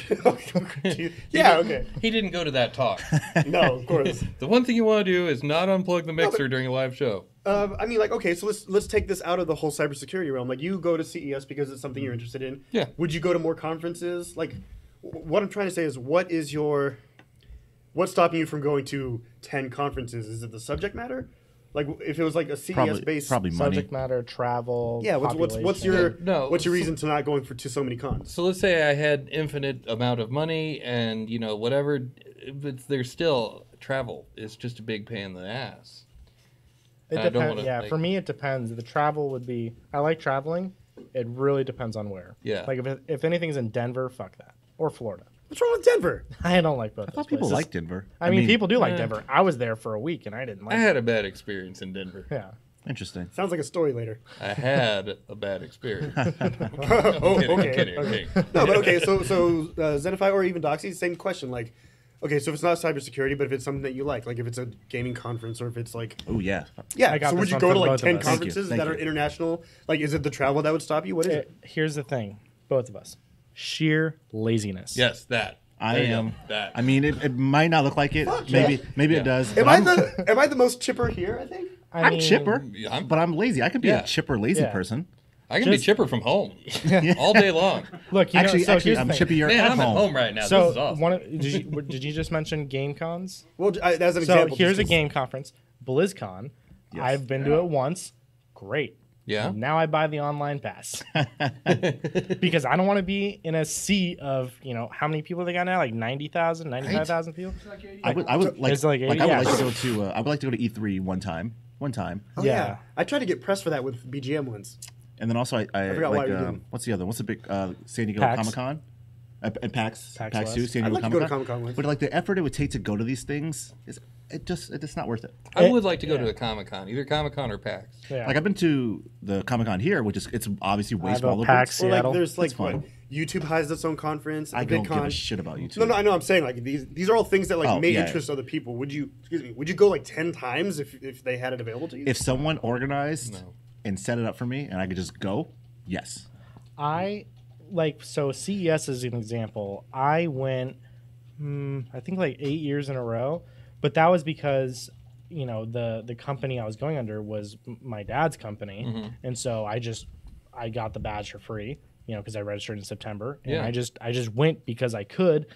Yeah, okay. He didn't go to that talk. No, of course. The one thing you want to do is not unplug the mixer during a live show. I mean, like, okay, so let's take this out of the whole cybersecurity realm. Like, you go to CES because it's something you're interested in. Yeah. Would you go to more conferences? Like, what I'm trying to say is, what's stopping you from going to 10 conferences? Is it the subject matter? Like, if it was like a CES-based probably money. Subject matter, travel. Yeah, what's your No, reason to not going to so many cons? So let's say I had infinite amount of money and, whatever, but there's still travel. It's just a big pain in the ass. It I don't depends. wanna, Yeah, like- for me it depends. The travel would be. I like traveling. It really depends on where. Yeah. Like if anything's in Denver, fuck that, or Florida. What's wrong with Denver? I don't like both. I thought people liked Denver. I mean, people do like Denver. I was there for a week and I didn't like I it. had a bad experience in Denver. Yeah. Interesting. Sounds like a story later. I had a bad experience. Oh, I'm okay. kidding. No, but okay. So Zenify or even Doxy, same question. Like, okay, so if it's not cybersecurity, but if it's something that you like if it's a gaming conference or if it's like, Oh, yeah. yeah. I got So would this you one go to from like both of 10 us. conferences Thank that you. are international? Like, is it the travel that would stop you? What is it? Here's the thing, both of us, sheer laziness. Yes, that. I There you go. am. That. I mean, it might not look like it. Maybe Yeah. it does. Am but I the most chipper here? I think. I'm chipper, Yeah, but I'm lazy. I could be Yeah. a chipper, lazy Yeah. person. I can be chipper from home all day long. Look, Actually, here's the I'm thing. chippier Man, at I'm home. at home right now. So this is awesome. did you just mention game cons? Well, as an So example. here's a just- game conference, BlizzCon. Yes. I've been to it once. Great. Yeah. Now I buy the online pass because I don't want to be in a sea of how many people they got now, like 90,000, 95,000 people. I would like, It's like I would 80, like yeah. to go to. I would like to go to E3 one time. Oh, Yeah. yeah. I tried to get pressed for that with BGM once. And then also I forgot why like we didn't. what's the other? What's the big San Diego PAX. Comic Con? And PAX PAX 2, West. San I'd Diego like to go to Comic-Con. Comic-Con once. But like the effort it would take to go to these things it's not worth it. I would like to go to a Comic-Con, either Comic-Con or PAX. Yeah. Like I've been to the Comic-Con here, which is it's obviously way I have a smaller. PAX Or like Seattle. there's like That's fine. what YouTube has its own conference. I don't give a VidCon. shit about YouTube. No, I know. I'm saying like these are all things that like may yeah. interest other people. Would you go like 10 times if they had it available to you? If someone organized and set it up for me and I could just go, yes. So CES is an example. I went, I think like 8 years in a row, but that was because the company I was going under was my dad's company, and so I got the badge for free, because I registered in September, and I just went because I could.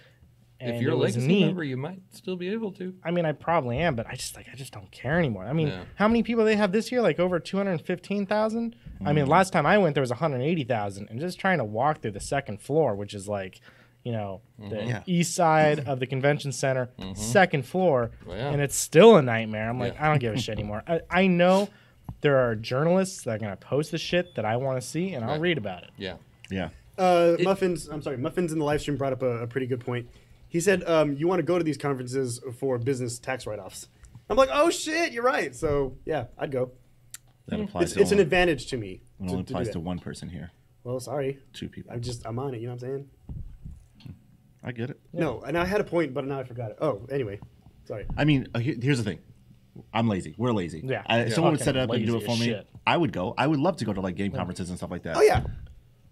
And if you're a legacy member, you might still be able to. I mean, I probably am, but I just don't care anymore. I mean, how many people they have this year? Like over 215,000. I mean, last time I went, there was 180,000, and just trying to walk through the second floor, which is like, the east side of the convention center, second floor, and it's still a nightmare. I'm like, I don't give a shit anymore. I know there are journalists that are gonna post the shit that I want to see, and I'll read about it. Yeah. Muffins in the live stream brought up a pretty good point. He said, you want to go to these conferences for business tax write-offs. I'm like, oh, shit, you're right. So, yeah, I'd go. That applies It's an advantage to me. It only applies to one person here. Well, sorry. 2 people. I'm on it, you know what I'm saying? I get it. No, and I had a point, but now I forgot it. Oh, anyway. Sorry. I mean, here's the thing. I'm lazy. We're lazy. Yeah. If someone would set it up and do it Lazy for as me, shit. I would go. I would love to go to like game conferences and stuff like that. Oh, yeah.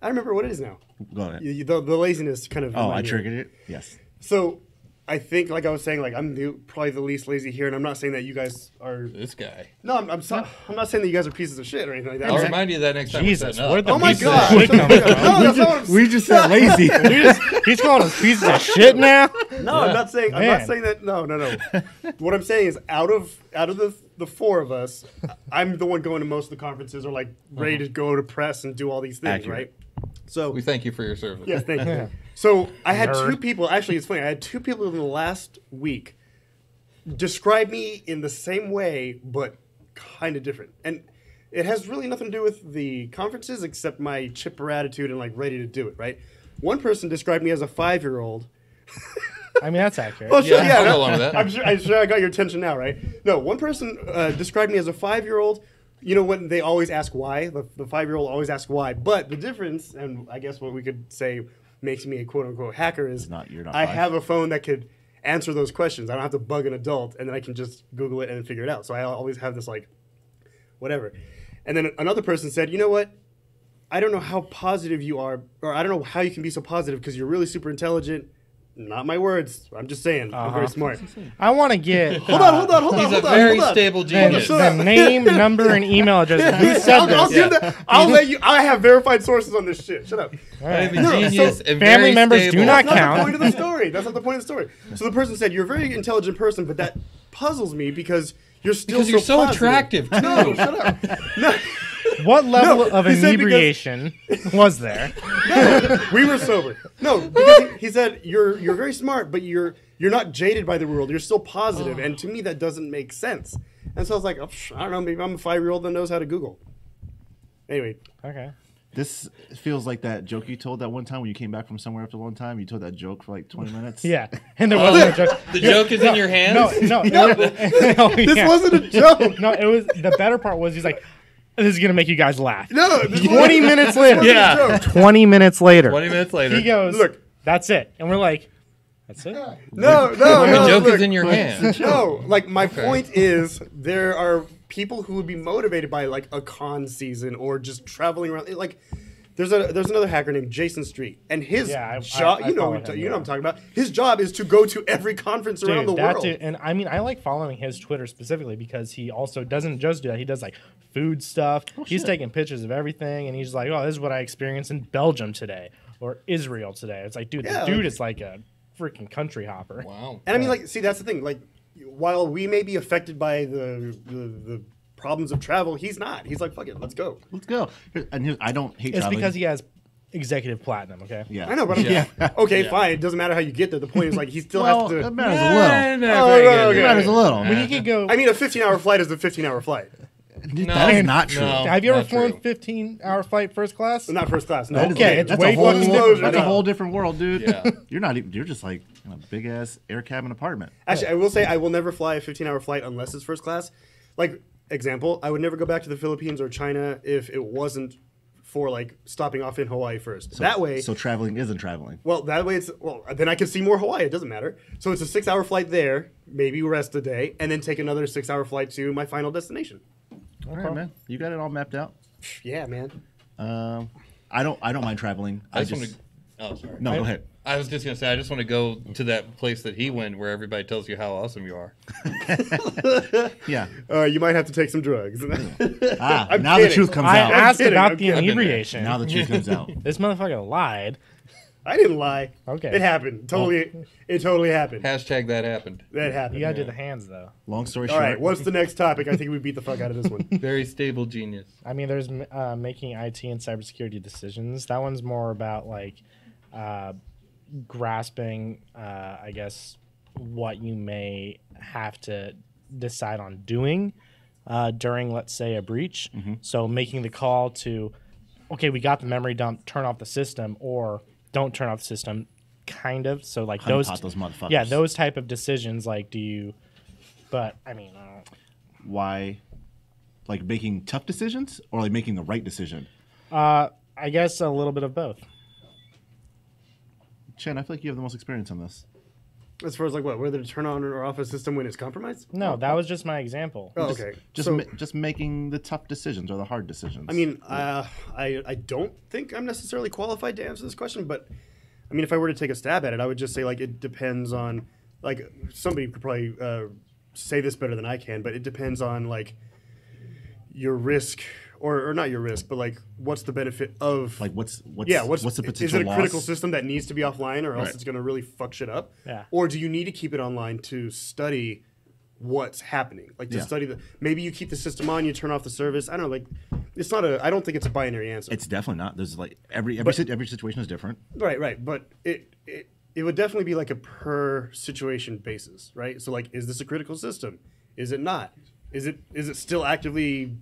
I remember what it is now. Go ahead. The laziness kind of... I triggered it? Yes. So... I think, like I was saying, like I'm probably the least lazy here, and I'm not saying that you guys are. This guy. No, I'm not saying that you guys are pieces of shit or anything like that. I'll remind you of that next time. Jesus, we're where'd the Oh my pieces of god! shit come from? No, that's not what I'm We just said lazy. He's calling us pieces of shit now. No, I'm not saying. I'm not Man. saying that. No. What I'm saying is, out of the 4 of us, I'm the one going to most of the conferences or like ready to go to press and do all these things, Accurate. right? So We thank you for your service. yeah, thank you. So I had Nerd. 2 people. Actually, it's funny. I had 2 people in the last week describe me in the same way, but kind of different. And it has really nothing to do with the conferences, except my chipper attitude and like ready to do it. Right? One person described me as a 5-year-old. I mean, that's accurate. Oh, sure, I'll go along with that. I'm sure I got your attention now, right? No, one person described me as a 5-year-old. You know when they always ask why? The 5-year-old always asks why. But the difference, and I guess what we could say makes me a quote-unquote hacker is You're not I 5. have a phone that could answer those questions. I don't have to bug an adult, and then I can just Google it and figure it out. So I always have this, like, whatever. And then another person said, you know what? I don't know how positive you are, or I don't know how you can be so positive because you're really super intelligent. Not my words. I'm just saying. I'm very smart. I want to get Hold on. He's a very stable genius. the name, number, and email address. Who said I'll this? give that. I'll let you. I have verified sources on this shit. Shut up. I'm a No, genius so and family very members stable. do not That's not count. the point of the story. That's not the point of the story. So the person said, "You're a very intelligent person, but that puzzles me because you're still Because you're so positive." attractive. Too. No, shut up. No, What level of he said because- inebriation was there? we were sober. No, because he said you're very smart, but you're not jaded by the world. You're still positive, and to me that doesn't make sense. And so I was like, oh, I don't know, maybe I'm a 5-year-old that knows how to Google. Anyway, Okay. This feels like that joke you told that one time when you came back from somewhere after a long time. You told that joke for like 20 minutes. Yeah, and there wasn't a joke. The joke is in your hands. No. this wasn't a joke. No, it was the better part was he's like, this is gonna make you guys laugh. No, this 20 minutes later. wasn't a Yeah. joke. 20 minutes later. 20 minutes later. He goes, Look. that's it, and we're like, that's it. No, the no. joke look. is in your hands. No, like my point is there are people who would be motivated by like a con season or just traveling around. Like there's another hacker named Jason Street, and his job, I you know follow what him, I'm talking about. His job is to go to every conference around the world. Dude, and I mean, I like following his Twitter specifically because he also doesn't just do that. He does like food stuff. He's taking pictures of everything, and he's like, "Oh, this is what I experienced in Belgium today or Israel today." It's like, dude, Yeah, the dude like- is like a freaking country hopper. Wow. And I mean, like, see, that's the thing. Like, while we may be affected by the problems of travel, he's not. He's like, fuck it, let's go. Let's go. I don't hate It's traveling. because he has executive platinum. Okay. Yeah. I know, but okay, fine. It doesn't matter how you get there. The point is, like, he still Well, has it to. matters a little. Oh, okay. It matters a little. When you could go. I mean, a 15-hour flight is a 15-hour flight. That is not true. No. have you ever not flown true. 15-hour flight first class? Not first class. No. Okay, it's That's way a whole, fucking different. that's a No. whole different world, dude. Yeah. You're not even. You're just like in a big ass air cabin apartment. Actually, I will say I will never fly a 15-hour flight unless it's first class. Like, example, I would never go back to the Philippines or China if it wasn't for like stopping off in Hawaii first. That way, So traveling isn't traveling. well, that way then I can see more Hawaii. It doesn't matter. So it's a 6-hour flight there, maybe rest a day, and then take another 6-hour flight to my final destination. All right, man. You got it all mapped out. Yeah, man. I don't mind traveling. I just want to. Oh, sorry. No, go ahead. I was just gonna say I just want to go to that place that he went, where everybody tells you how awesome you are. Yeah. You might have to take some drugs. I'm now kidding. the truth comes I out. asked kidding, about I'm the kidding. inebriation. Now the truth comes out. This motherfucker lied. I didn't lie. Okay. It happened. It totally happened. Hashtag that happened. That happened. You gotta do the hands though. Long story All short. right, what's the next topic? I think we beat the fuck out of this one. Very stable genius. I mean, there's making IT and cybersecurity decisions. That one's more about like grasping, I guess, what you may have to decide on doing during, let's say, a breach. So making the call to, okay, we got the memory dump, turn off the system, or don't turn off the system, kind of. So like those motherfuckers. yeah, those type of decisions. Like, do you? But I mean, Why? Like making tough decisions or like making the right decision? I guess a little bit of both. Chen, I feel like you have the most experience on this. As far as like what, whether to turn on or off a system when it's compromised? No, that was just my example. Oh, okay. Just making the tough decisions or the hard decisions. I mean, I don't think I'm necessarily qualified to answer this question, but I mean, if I were to take a stab at it, I would just say like it depends on, like somebody could probably say this better than I can, but it depends on like your risk or not your risk, but like what's the benefit of like what's the potential is it a loss? critical system that needs to be offline or else Right. it's going to really fuck shit up? Yeah. Or do you need to keep it online to study what's happening? Like to study maybe you keep the system on, you turn off the service. I don't know, like it's not I don't think it's a binary answer. It's definitely not. There's like every situation is different. Right, but it would definitely be like a per situation basis, right? So like, is this a critical system? Is it not? Is it still actively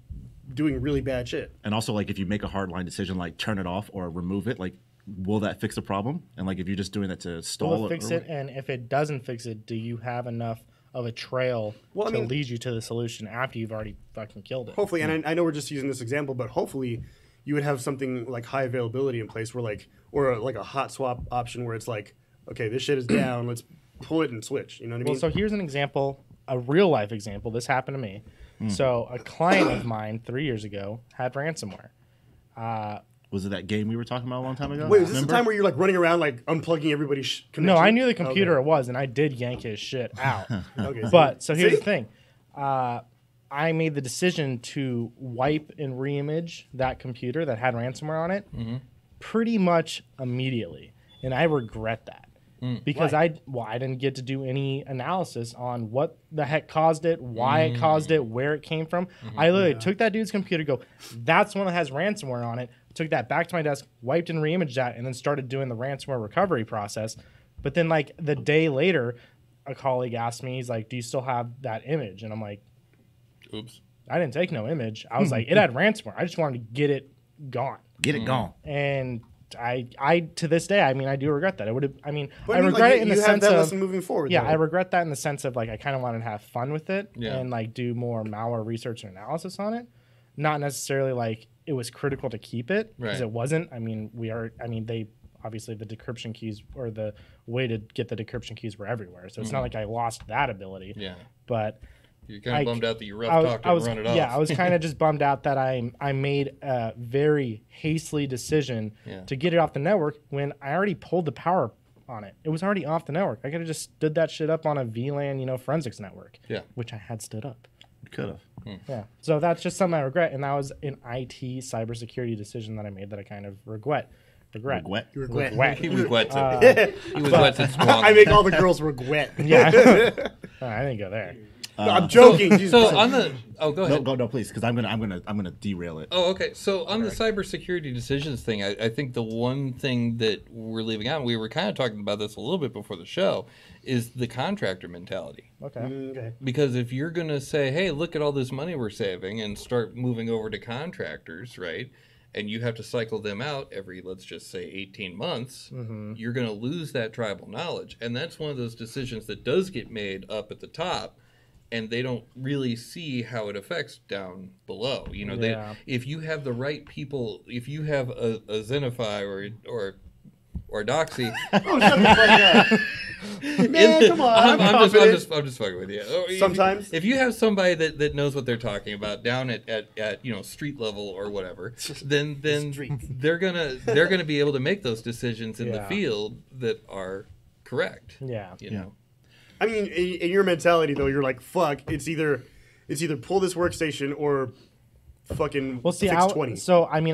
doing really bad shit? And also, like, if you make a hard line decision, like turn it off or remove it, like, will that fix the problem? And like, if you're just doing that to stall Will it fix it? And if it doesn't fix it, do you have enough of a trail to lead you to the solution after you've already fucking killed it? Hopefully, and I know we're just using this example, but hopefully you would have something like high availability in place where like, or like a hot swap option where it's like, okay, this shit is down, let's pull it and switch. You know what I mean? Well, so here's an example, a real life example. This happened to me. So a client of mine 3 years ago had ransomware. Was it that game we were talking about a long time ago? Wait, is this the time where you're like running around like unplugging everybody's connection? No, I knew the computer it was, and I did yank his shit out. Okay, But so here's the thing. I made the decision to wipe and reimage that computer that had ransomware on it pretty much immediately. And I regret that. Because I didn't get to do any analysis on what the heck caused it, why it caused it, where it came from. I literally took that dude's computer, that's the one that has ransomware on it, took that back to my desk, wiped and reimaged that, and then started doing the ransomware recovery process. But then like the day later, a colleague asked me, he's like, do you still have that image? And I'm like, Oops. I didn't take no image. I was like, it had ransomware. I just wanted to get it gone. Get it gone. And I to this day, I mean, I do regret that. It would have. I mean, But I regret like, it in the you have sense that of lesson moving forward. yeah, though. I regret that in the sense of like I kind of wanted to have fun with it Yeah. and like do more malware research and analysis on it. Not necessarily like it was critical to keep it because Right. it wasn't. I mean, they obviously the decryption keys or the way to get the decryption keys were everywhere. So it's not like I lost that ability. Yeah. But You're kind of bummed out that you rough talked I and was, run it off. yeah, I was kind of just bummed out that I made a very hastily decision to get it off the network when I already pulled the power on it. It was already off the network. I could have just stood that shit up on a VLAN, forensics network. Yeah. Which I had stood up. Could have. Yeah. So that's just something I regret, and that was an IT cybersecurity decision that I made that I kind of regret. Regret. Regret. He regrets it. He regrets it strongly. I make all the girls regret. Yeah. Oh, I didn't go there. I'm joking. Jesus So Christ. on the go ahead. No, please, because I'm gonna derail it. Oh, okay. So on the cybersecurity decisions thing, I think the one thing that we're leaving out, and we were kind of talking about this a little bit before the show, is the contractor mentality. Okay. Okay. Because if you're going to say, hey, look at all this money we're saving and start moving over to contractors, right? And you have to cycle them out every, let's just say, 18 months, you're going to lose that tribal knowledge. And that's one of those decisions that does get made up at the top. and they don't really see how it affects down below. You know, Yeah. if you have the right people, if you have a Zenify or Doxy, Oh, shut the fuck up. Man, come on. I'm just fucking with you. Sometimes. If you have somebody that knows what they're talking about down at street level or whatever, then they're gonna be able to make those decisions in the Yeah. field that are correct. Yeah. You know. I mean, in your mentality though, you're like, fuck. It's either pull this workstation or fucking Well, see, fix 20.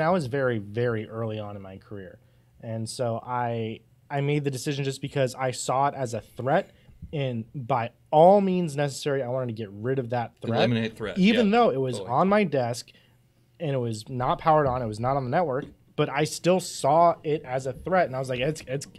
I was very, very early on in my career, and so I made the decision just because I saw it as a threat, and by all means necessary, I wanted to get rid of that threat. Eliminate threat, even yeah, though it was totally. on my desk, and it was not powered on, it was not on the network, but I still saw it as a threat, and I was like,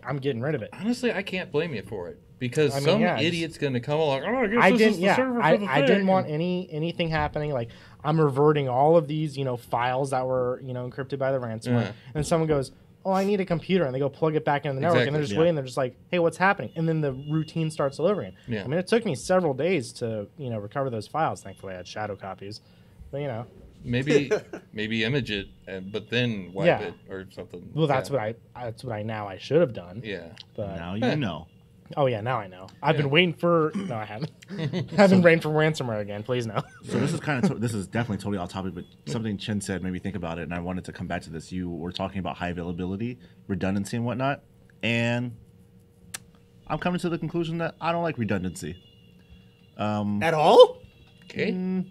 I'm getting rid of it. Honestly, I can't blame you for it because I mean, some yeah, idiot's going to come along. Oh, I guess I this didn't. is the Yeah, server for the I didn't thing." want anything happening. Like I'm reverting all of these, files that were, encrypted by the ransomware. Yeah. And someone goes, "Oh, I need a computer," and they go plug it back into the network, and they're Exactly, just yeah. waiting. They're just like, "Hey, what's happening?" And then the routine starts all over again. Yeah. I mean, it took me several days to, recover those files. Thankfully, I had shadow copies. But maybe image it, but then wipe Yeah. it or something. well, that's yeah. what I should have done. Yeah. But Now you know. oh yeah, now I know. I've been waiting for. No, I haven't. I've been waiting for ransomware again. Please no. So this is this is definitely totally off topic, but something Chin said made me think about it, and I wanted to come back to this. You were talking about high availability, redundancy, and whatnot, and I'm coming to the conclusion that I don't like redundancy. At all? Okay.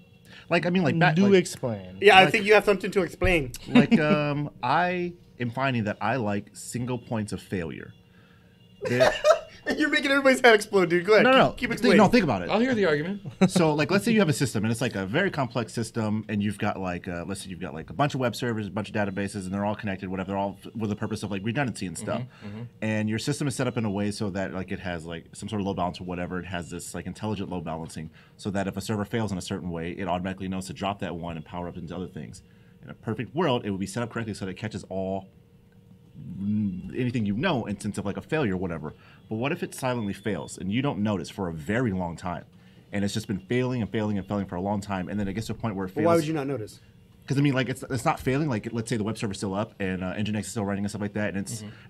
Like back, Do like, explain. Yeah, I Like- think you have something to explain. like I am finding that I like single points of failure. There- You're making everybody's head explode, dude. Go ahead. no, Keep think, explaining. no, think about it. I'll hear the argument. So, like, let's say you have a system, and it's like a very complex system, and you've got like, let's say you've got like a bunch of web servers, a bunch of databases, and they're all connected, whatever. They're all with the purpose of like redundancy and stuff. And your system is set up in a way so that like it has like some sort of load balance or whatever. It has this like intelligent load balancing, so that if a server fails in a certain way, it automatically knows to drop that one and power up into other things. In a perfect world, it would be set up correctly so that it catches all anything instance of like a failure or whatever. But what if it silently fails and you don't notice for a very long time, and it's just been failing and failing and failing for a long time, and then it gets to a point where it fails? Well, why would you not notice? Because like it's not failing. Like let's say the web server's still up and Nginx is still running and stuff like that, and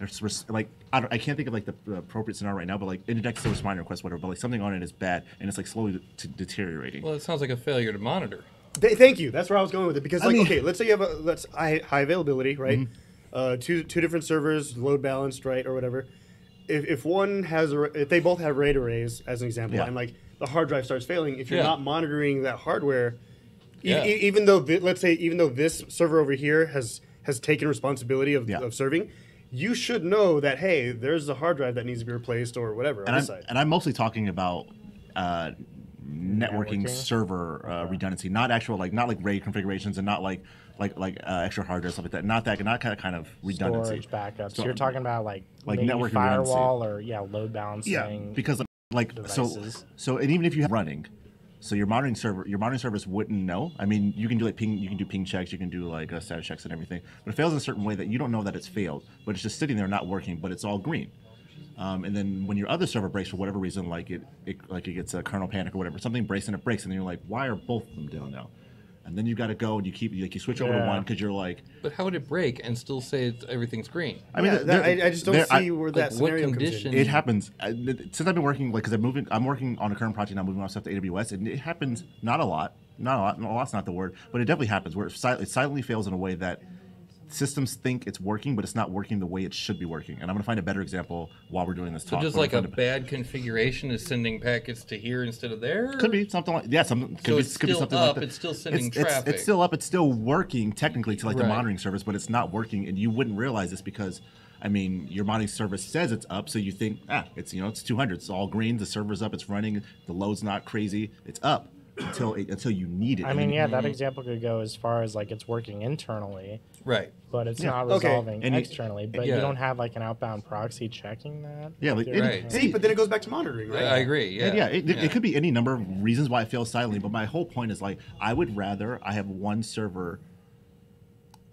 it's like I can't think of like the appropriate scenario right now, but like Nginx still responding to requests, whatever. But like something on it is bad and it's like slowly deteriorating. Well, it sounds like a failure to monitor. Thank you. That's where I was going with it. Because, I mean- okay, let's say you have high availability, right? Two different servers, load balanced, right, or whatever. If one has, if they both have RAID arrays, as an example, Yeah. and like the hard drive starts failing, if you're Yeah. not monitoring that hardware, Yeah. even though let's say even though this server over here has taken responsibility of, Yeah. of serving, you should know that hey, there's a hard drive that needs to be replaced or whatever on this side. And I'm mostly talking about networking Networking? server redundancy, not actual not like RAID configurations and not like extra hard drive stuff like that. Not kind of redundancy. Storage backups. So- You're talking about like maybe network firewall or load balancing. Yeah, because devices. so and even if you have running, so your monitoring service wouldn't know. I mean, you can do ping checks, you can do like status checks and everything, but it fails in a certain way that you don't know that it's failed, but it's just sitting there not working, but it's all green. And then when your other server breaks for whatever reason, like it gets a kernel panic or whatever, something breaks and it breaks, and then you're like, why are both of them down now? And then you got to go and you switch over to Yeah. one because you're like, But how would it break and still say everything's green? I mean, I just don't see where that like, what scenario comes condition- in. it happens since I've been working because I'm working on a current project now, moving off stuff to AWS, and it happens not a lot. No, lot's not the word, but it definitely happens where it silently fails in a way that systems think it's working, but it's not working the way it should be working. And I'm going to find a better example while we're doing this So talk. just We're like gonna a find bad configuration is sending packets to here instead of there? could be something like something could So be, it's could be still something up, like that. it's still sending it's, traffic. It's still up. It's still working technically to like the Right. monitoring service, but it's not working, and you wouldn't realize this because, I mean, your monitoring service says it's up, so you think it's it's 200, it's all green, the server's up, it's running, the load's not crazy, it's up until you need it. I mean, that example could go as far as like it's working internally, Right. but it's Yeah. not Okay. resolving And you- externally. But Yeah. you don't have like an outbound proxy checking that. Yeah, like, Right. See, but then it goes back to monitoring, right? I agree. Yeah. And it could be any number of reasons why it fails silently, but my whole point is like I would rather I have one server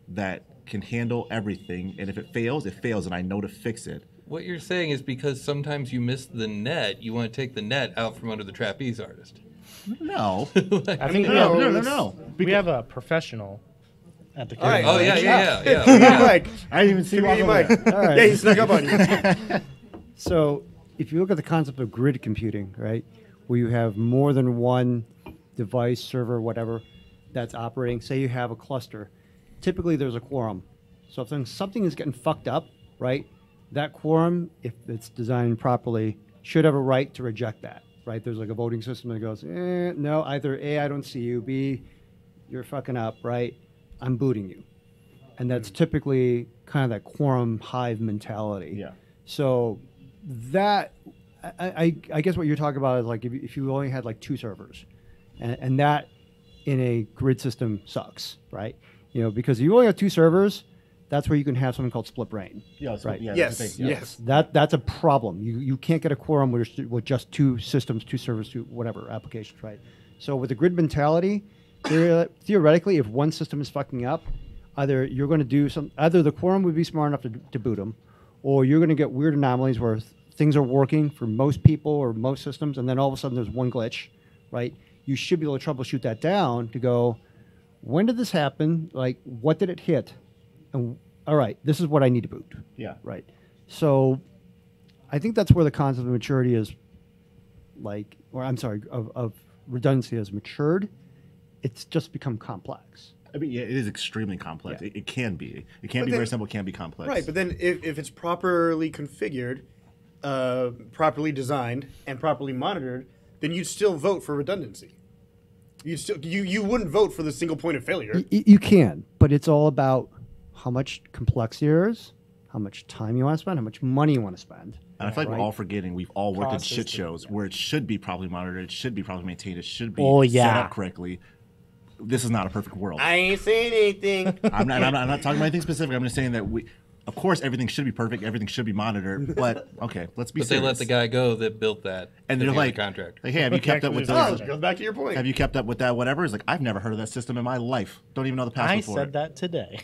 that can handle everything, and if it fails, and I know to fix it. What you're saying is because sometimes you miss the net, you want to take the net out from under the trapeze artist. No. I think No. we have a professional at the All right. Oh yeah. Mike. I didn't even see Give me Mike. Mike. All right. Yeah, he snuck up on you. So if you look at the concept of grid computing, right, where you have more than one device, server, whatever, that's operating, say you have a cluster, typically there's a quorum. So if something is getting fucked up, right, that quorum, if it's designed properly, should have a right to reject that, right? There's like a voting system that goes, no, either A, I don't see you, B, you're fucking up, right? I'm booting you. And that's typically kind of that quorum hive mentality. Yeah. So that, I guess what you're talking about is like if you only had like 2 servers, and that in a grid system sucks, right? You know, because if you only have 2 servers, that's where you can have something called split brain. Yeah, so, right. yeah, Yes. that's the thing, yeah. Yes. That's a problem. You can't get a quorum with just 2 systems, 2 servers, 2 whatever applications, right? So with the grid mentality, theoretically, if one system is fucking up, either you're going to do either the quorum would be smart enough to boot them, or you're going to get weird anomalies where things are working for most people or most systems, and then all of a sudden there's one glitch, right? You should be able to troubleshoot that down to go, when did this happen? Like, what did it hit? And all right, this is what I need to boot. Yeah. Right. So I think that's where the concept of maturity is, like, or I'm sorry, of redundancy has matured. It's just become complex. I mean, yeah, it is extremely complex. Yeah. It can be. It can But be then- very simple. It can be complex. Right, but then if it's properly configured, properly designed, and properly monitored, then you'd still vote for redundancy. You wouldn't vote for the single point of failure. You can, but it's all about how much complexity there is, how much time you want to spend, how much money you want to spend. And I feel like Right. we're all forgetting we've all worked in Cost is shit the- shows where it should be properly monitored, it should be properly maintained, it should be Oh, set yeah. up correctly. This is not a perfect world. I ain't saying anything. I'm not talking about anything specific. I'm just saying that of course, everything should be perfect. Everything should be monitored. But okay, let's be But they serious. let the guy go that built that. and that they're he was a like, contractor. hey, have you kept up with Oh, those? goes back to your point. Have you kept up with that? Whatever. It's like I've never heard of that system in my life. Don't even know the password I for said it. that today.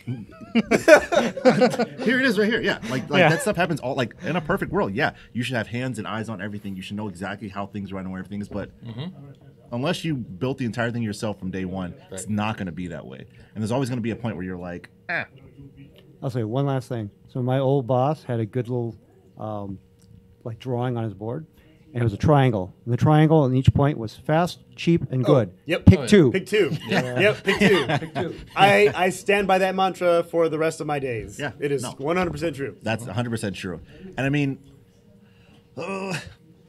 Here it is, right here. Yeah, like Yeah. that stuff happens all like in a perfect world. Yeah, you should have hands and eyes on everything. You should know exactly how things run and where everything is. But unless you built the entire thing yourself from day one, it's not going to be that way. And there's always going to be a point where you're like, I'll say one last thing. So my old boss had a good little like drawing on his board, and it was a triangle. And the triangle on each point was fast, cheap, and good. yep. Pick Oh, yeah. 2. Pick 2. Yep, pick 2. Pick 2. I stand by that mantra for the rest of my days. Yeah, It is no. 100% true. that's 100% true. And I mean,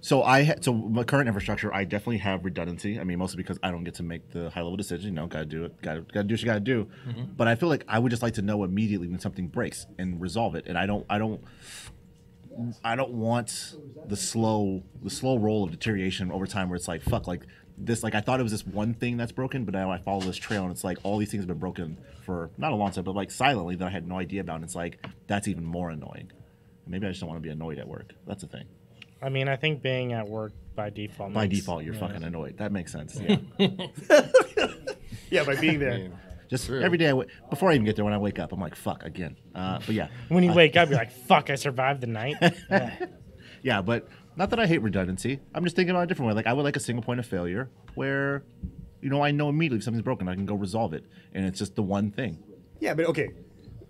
so my current infrastructure, I definitely have redundancy. I mean, mostly because I don't get to make the high level decision. You know, gotta do it. Gotta do what you gotta do. But I feel like I would just like to know immediately when something breaks and resolve it. And I don't want the slow roll of deterioration over time where it's like, fuck, like this, like I thought it was this one thing that's broken, but now I follow this trail and it's like all these things have been broken for not a long time, but like silently that I had no idea about. And it's like, that's even more annoying. Maybe I just don't want to be annoyed at work. That's the thing. I mean, I think being at work by default. By makes- default, you're yeah. fucking annoyed. That makes sense. Yeah. Yeah, by being there. Just True. every day, before I even get there, when I wake up, I'm like, fuck, again. But yeah. When you wake up, you're like, "Fuck! I survived the night." Yeah. Yeah, but not that I hate redundancy. I'm just thinking about a different way. Like, I would like a single point of failure where, you know, I know immediately if something's broken, I can go resolve it. And it's just the one thing. Yeah, but okay.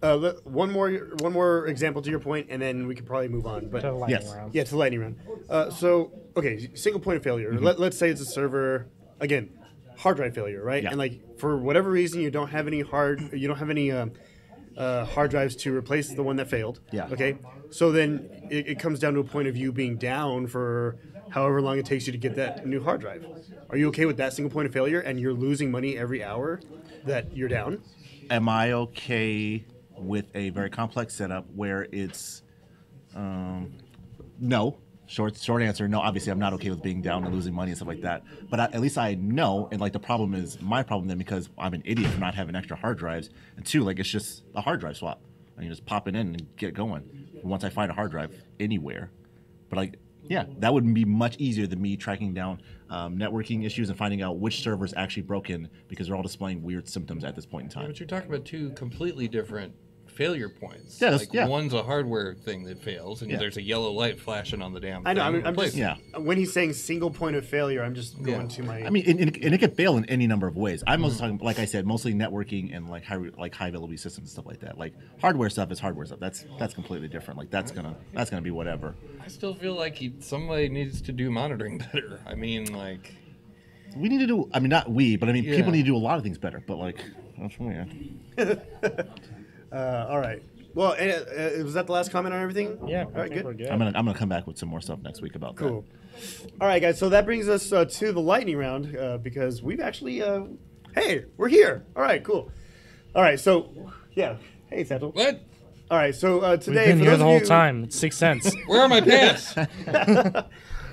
One more example to your point, and then we could probably move on. But To the lightning Yes. round. yeah, to the lightning round. So okay, single point of failure. Let's say it's a server again, hard drive failure, right? Yeah. And like for whatever reason, you don't have any hard drives to replace the one that failed. Yeah. Okay. So then it comes down to a point of you being down for however long it takes you to get that new hard drive. Are you okay with that single point of failure, and you're losing money every hour that you're down? Am I okay with a very complex setup where it's no? Short answer, no. Obviously, I'm not okay with being down and losing money and stuff like that. But at least I know, and like the problem is my problem then because I'm an idiot for not having extra hard drives. And two, like it's just a hard drive swap. I can just pop it in and get going once I find a hard drive anywhere. But like, yeah, that would be much easier than me tracking down networking issues and finding out which server's actually broken because they're all displaying weird symptoms at this point in time. But you're talking about two completely different failure points. Yeah, like yeah. one's a hardware thing that fails, and Yeah. there's a yellow light flashing on the damn thing. I know. I'm Replace just it. when he's saying single point of failure, I'm just going to my. I mean, and it could fail in any number of ways. I'm mostly talking, like I said, mostly networking and like high availability systems and stuff like that. Like hardware stuff is hardware stuff. That's completely different. Like that's gonna be whatever. I still feel like somebody needs to do monitoring better. I mean, like. We need to do. I mean, not we, but I mean, Yeah. people need to do a lot of things better. But like, that's yeah. All right. Well, was that the last comment on everything? Yeah, All right, good. we're good. I'm gonna come back with some more stuff next week about Cool. All right, guys. So that brings us to the lightning round because we've actually. Hey, we're here. All right, cool. All right, so yeah. Hey, Satchel. What? All right, so We've today been for here those the of whole you, time. It's 6 cents. Where are my pants?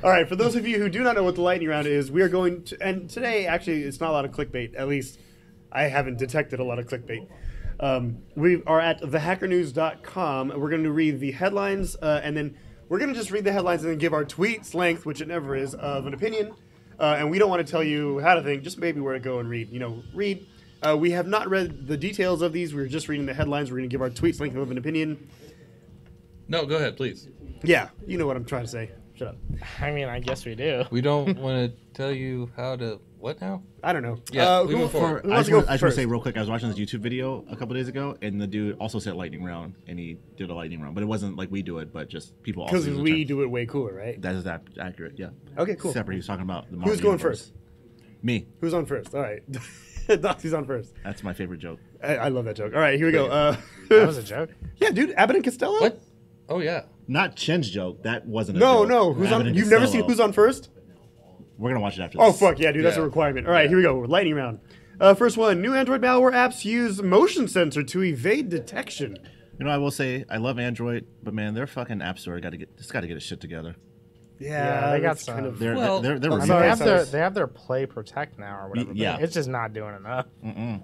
All right, for those of you who do not know what the lightning round is, we are going to, and today actually it's not a lot of clickbait. At least I haven't detected a lot of clickbait. We are at thehackernews.com. We're going to read the headlines, and then we're going to just read the headlines and then give our tweet's length, which it never is, of an opinion. And we don't want to tell you how to think, just maybe where to go and read. Read. We have not read the details of these. We're just reading the headlines. We're going to give our tweet's length of an opinion. No, go ahead, please. Yeah, you know what I'm trying to say. Shut up. I mean, I guess we do. We don't want to tell you how to. What now? I don't know. Yeah, we who, move forward. who I wants just to go want to first? say real quick. I was watching this YouTube video a couple days ago, and the dude also said lightning round, and he did a lightning round, but it wasn't like we do it, but just people also Because use the we term. do it way cooler, right? That is that accurate? Yeah. Okay, cool. Separate. He was talking about the Who's Marvel going universe. first? Me. Who's on first? All right. Doxy's on first. That's my favorite joke. I love that joke. All right, here we go. That was a joke. Yeah, dude, Abbott and Costello? What? Oh yeah. Not Chen's joke. That wasn't a No, joke. no. Who's Abbott on? and You've never Costello. seen Who's on First? We're gonna watch it after Oh, this. fuck yeah, dude. That's a Yeah. requirement. All right, here we go. Lightning round. First one. New Android malware apps use motion sensor to evade detection. You know, I will say I love Android, but man, their fucking app store got to get its shit together. Yeah, they got that's some. kind of. They're Well, they're I I mean, Sorry. they have their Play Protect now or whatever. but Yeah. It's just not doing enough.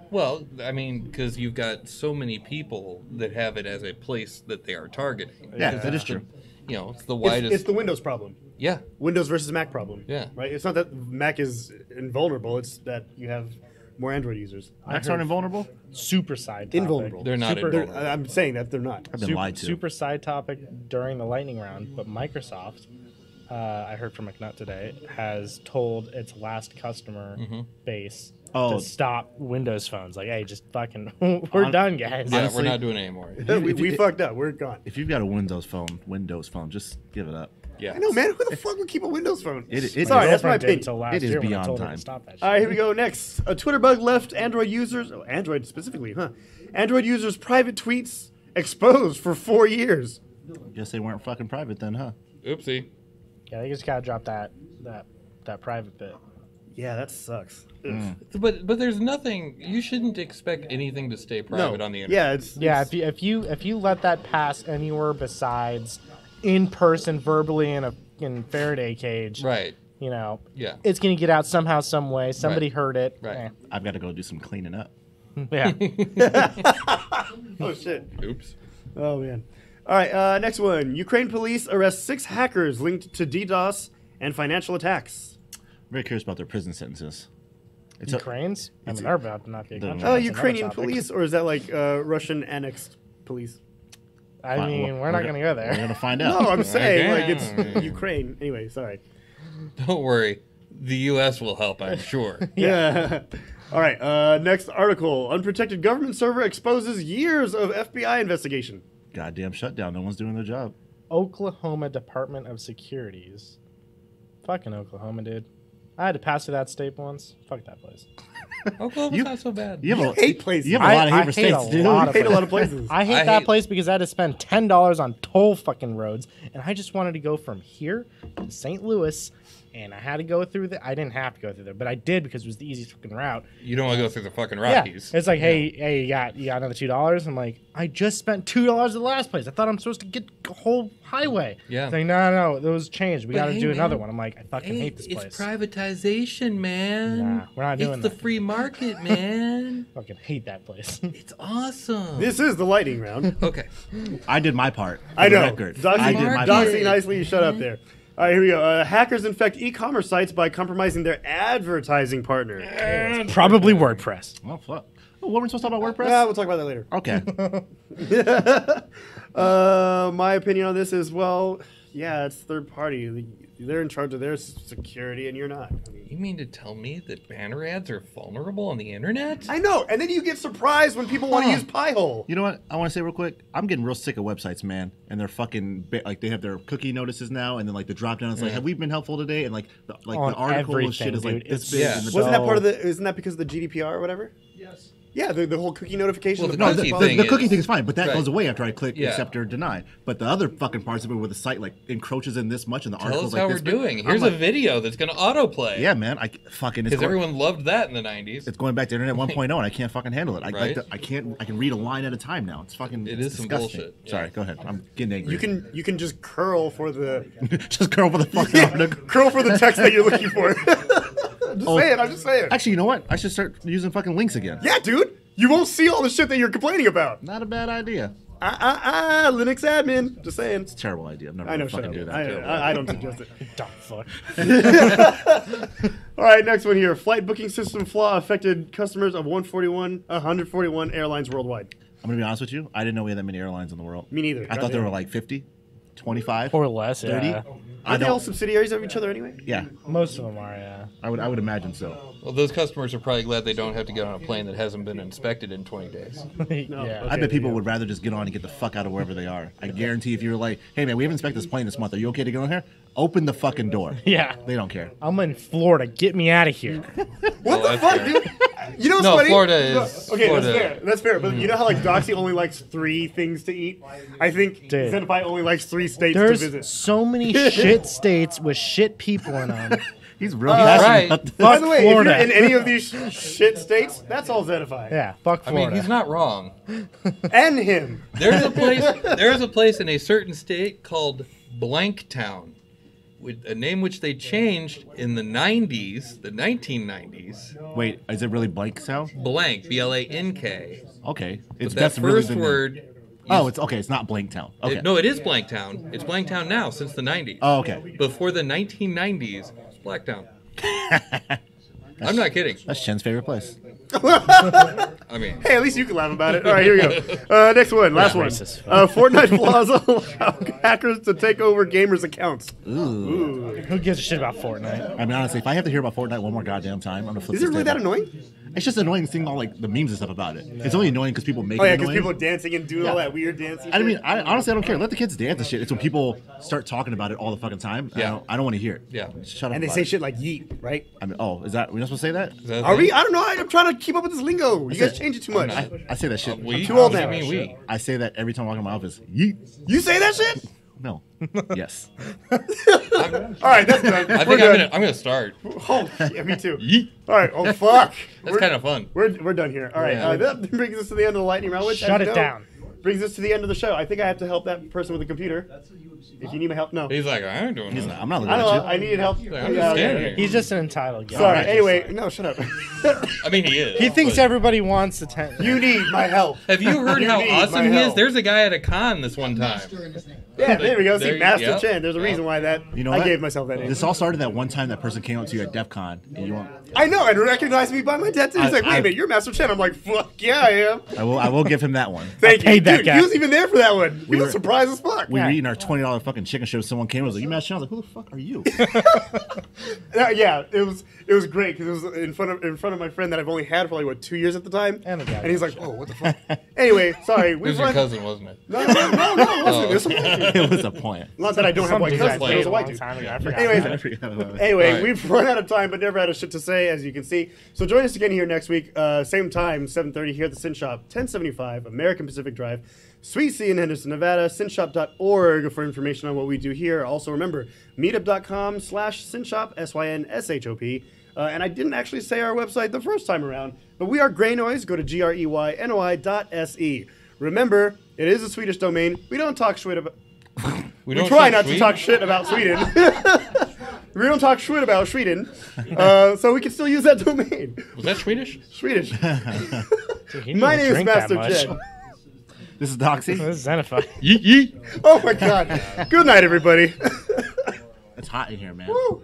Well, I mean, because you've got so many people that have it as a place that they are targeting. Yeah, Because that is it's the- true. You know, it's the widest. It's the Windows problem. yeah. Windows versus Mac problem. Yeah. Right? It's not that Mac is invulnerable, it's that you have more Android users. Macs aren't invulnerable. Super side topic. Invulnerable. They're not Super- invulnerable. I'm saying that they're not. I've been lied to. Super side topic during the lightning round, but Microsoft, I heard from McNutt today, has told its last customer base Oh. to stop Windows phones. Like, hey, just fucking, we're done, guys. Yeah, Honestly- we're not doing it anymore. we fucked up. We're gone. If you've got a Windows phone, just give it up. Yeah. I know, man. Who the fuck would keep a Windows phone? It- Sorry, that's my Girlfriend did opinion. until last It is year when I beyond told her time. to stop that shit. All right, here we go. Next, a Twitter bug left Android users, Android specifically, Android users' private tweets exposed for 4 years. Guess they weren't fucking private then, huh? Oopsie. Yeah, they just gotta drop that private bit. Yeah, that sucks. But there's nothing. You shouldn't expect anything to stay private on the internet. Yeah, it's Yeah, if you let that pass anywhere besides in person, verbally in a Faraday cage, Right. you know, Yeah. it's gonna get out somehow, some way. Somebody Right. heard it. Right. I've got to go do some cleaning up. Yeah. oh shit. Oops. Oh man. All right, next one. Ukraine police arrest 6 hackers linked to DDoS and financial attacks. Very curious about their prison sentences. It's a, Ukraine's? I mean, they're about to not be a country. Oh, That's another Ukrainian topic. police, or is that like Russian annexed police? I Fine, mean, well, we're not we're gonna go we're there. gonna find out. No, I'm saying like Okay. it's Ukraine. Anyway, sorry. Don't worry. The U.S. will help, I'm sure. Yeah. All right. Next article: unprotected government server exposes years of FBI investigation. Goddamn shutdown. No one's doing their job. Oklahoma Department of Securities. Fucking Oklahoma, dude. I had to pass through that state once. Fuck that place. Oklahoma's You- not so bad. You have hate places. You have a lot of hate for hate states, a dude. lot I of hate a lot of places. I hate I that hate- place because I had to spend $10 on toll fucking roads, and I just wanted to go from here to St. Louis, and I had to go through I didn't have to go through there, but I did because it was the easiest fucking route. You don't want to go through the fucking Yeah, Rockies. it's like, hey, you got another $2? I'm like, I just spent $2 at the last place. I thought I'm supposed to get a whole highway. Yeah. It's like, no, those changed. We But got to hey, do man, another one. I'm like, I fucking hate this place. It's privatization, man. Nah, we're not doing It's the that. free market, man. Fucking hate that place. It's awesome. This is the lightning round. Okay. I did my part. for I the know. record. Doxy, I did my Doxy part. nicely, you shut up there. All right, here we go. Hackers infect e-commerce sites by compromising their advertising partner. Probably WordPress. Well, fuck. Oh, what were we supposed to talk about WordPress? Yeah, we'll talk about that later. Okay. My opinion on this is, well, yeah, it's third party. They're in charge of their security, and you're not. I mean, You mean to tell me that banner ads are vulnerable on the internet? I know, and then you get surprised when people want to use Pi-hole. You know what? I want to say real quick. I'm getting real sick of websites, man. And they're fucking like they have their cookie notices now, and then like the drop down is like, "Have we been helpful today?" And like the On article and shit everything, is like dude. this It's big. Yeah. And the Wasn't that part of the? Isn't that because of the GDPR or whatever? Yes. Yeah, the whole cookie notification. Well, of the No, cookie the, thing the cookie is- thing is fine, but that right. goes away after I click Yeah. accept or deny. But the other fucking parts of it where the site like encroaches in this much and the Tell article's us how like we're this big, doing. I'm Here's like, a video that's going to autoplay. Yeah, man. I fucking it's Because going, everyone loved that in the 90s. it's going back to Internet 1.0 and I can't fucking handle it. Right. I can't. I can read a line at a time now. It's fucking. It it's is some disgusting. bullshit, yeah. Sorry, go ahead. I'm getting angry. You can just curl for the just curl for the fucking article. curl for the text that you're looking for. I'm just saying. Actually, you know what? I should start using fucking links again. Yeah, dude. You won't see all the shit that you're complaining about. Not a bad idea. Linux admin. Just saying. It's a terrible idea. I'm never I know. gonna Shut fucking up. do that. I don't suggest it. Dumb fuck. All right, next one here. Flight booking system flaw affected customers of 141 airlines worldwide. I'm gonna be honest with you. I didn't know we had that many airlines in the world. Me neither. I thought there were like 50, 25, Or less, 30. yeah. I Aren't they all don't. subsidiaries of each other anyway? Yeah, Most of them are, yeah. I would imagine so. Well, those customers are probably glad they don't have to get on a plane that hasn't been inspected in 20 days. No. Yeah. Okay, I bet there people you go. would rather just get on and get the fuck out of wherever they are. I guarantee if you're like, hey man, we haven't inspected this plane this month. Are you okay to get on here? Open the fucking door. Yeah. They don't care. I'm in Florida. Get me out of here. What the that's fuck, fair. dude? You know what's No, funny? Florida is- Okay, Florida- that's fair. That's fair. But you know how like Doxy only likes 3 things to eat? I think Dude. Zenify only likes 3 states to There's visit. so many shit states with shit people in them. He's real right. passionate about this. By the way, Florida. if you're in any of these shit states, that's all Zenify. Yeah, fuck I Florida. mean, he's not wrong. And him. There's a place in a certain state called Blanktown, with a name which they changed in the 90s, the 1990s. Wait, is it really blank sound? Blank, B-L-A-N-K. Okay, it's But that that's really first the name. word. Oh, it's okay. It's not Blanktown. Okay. No, it is Blanktown. It's Blanktown now since the 90s. Oh, okay. Before the 1990s, it's Blacktown. I'm not kidding. That's Shen's favorite place. I mean, Hey, at least you can laugh about it. All right, here we go. Next one, last one. racist. Fortnite flaws allow hackers to take over gamers' accounts. Who gives a shit about Fortnite? I mean, honestly, if I have to hear about Fortnite one more goddamn time, I'm gonna flip. Is it this really that table. annoying? It's just annoying seeing all like the memes and stuff about it. It's only annoying because people make Oh yeah, it because annoying. people are dancing and doing all that weird dancing. I shit. mean, honestly, I don't care. Let the kids dance and shit. It's when people start talking about it all the fucking time. Yeah. I don't want to hear it. Yeah. Shut up. And they about say it. shit like yeet, right? I mean, oh, is that we're not supposed to say that? is that a Are we? thing? I don't know. I'm trying to keep up with this lingo. You guys change it too much. I say that shit. We? too old What do now. you mean we? I say that every time I walk in my office. Yeet. You say that shit? No. Yes. All right, that's done. I We're think done. I'm gonna start. Oh, yeah, me too. Yeet. All right. Oh fuck. That's kind of fun. We're done here. All right. Yeah. That brings us to the end of the lightning round. Which, Shut as you it know, down. Brings us to the end of the show. I think I have to help that person with the computer. If you need my help, no. He's like, I ain't doing He's that. not, I'm not looking I don't know. at I needed help. I'm Yeah, just okay. standing here. He's just an entitled guy. Sorry. Anyway, no, shut up. I mean, he is. He thinks but- everybody wants attention. You need my help. Have you heard You how need my awesome he is? help. There's a guy at a con this one time. Yeah, there we go. See, There- Master yep. Chen. There's a reason why that You know I what? gave myself that you. name. This all started that one time that person came up to you at DEF CON and you want. I know, and recognized me by my tattoo. He's like, wait a I- minute, you're Master Chen. I'm like, fuck yeah, I am. I will give him that one. Thank you. paid that Dude, guy. he was even there for that one. He We was were- surprised as fuck. We were eating our $20 fucking chicken strip. Someone came and was like, "You Master Chen?" I was like, "Who the fuck are you?" Yeah, it was great because it was in front of my friend that I've only had for like 2 years at the time, And the guy. he's like, oh, what the fuck. Anyway, sorry, It we was your cousin, wasn't it? No, it wasn't. It was a point. Not that I don't have white Something cousins, I but it was played a a white long dude. time ago. I forgot. Anyways, I forgot about it. Anyway, Right. we've run out of time, but never had a shit to say, as you can see. So join us again here next week, same time, 7:30 here at the Zen Shop, 1075 American Pacific Drive, Suite C in Henderson, Nevada, synshop.org for information on what we do here. Also remember, meetup.com/synshop, SYNSHOP. And I didn't actually say our website the first time around, but we are Greynoise. Go to GREYNOI.se. Remember, it is a Swedish domain. We don't talk shit about... We don't try talk not sweet? to talk shit about Sweden. We don't talk shit about Sweden, so we can still use that domain. Was that Swedish? Swedish. Dude, he My didn't name is drink that Master much. Jen. This is Doxy. This is Zenify. Yeet yeet. Oh my god. Good night, everybody. It's hot in here, man. Woo.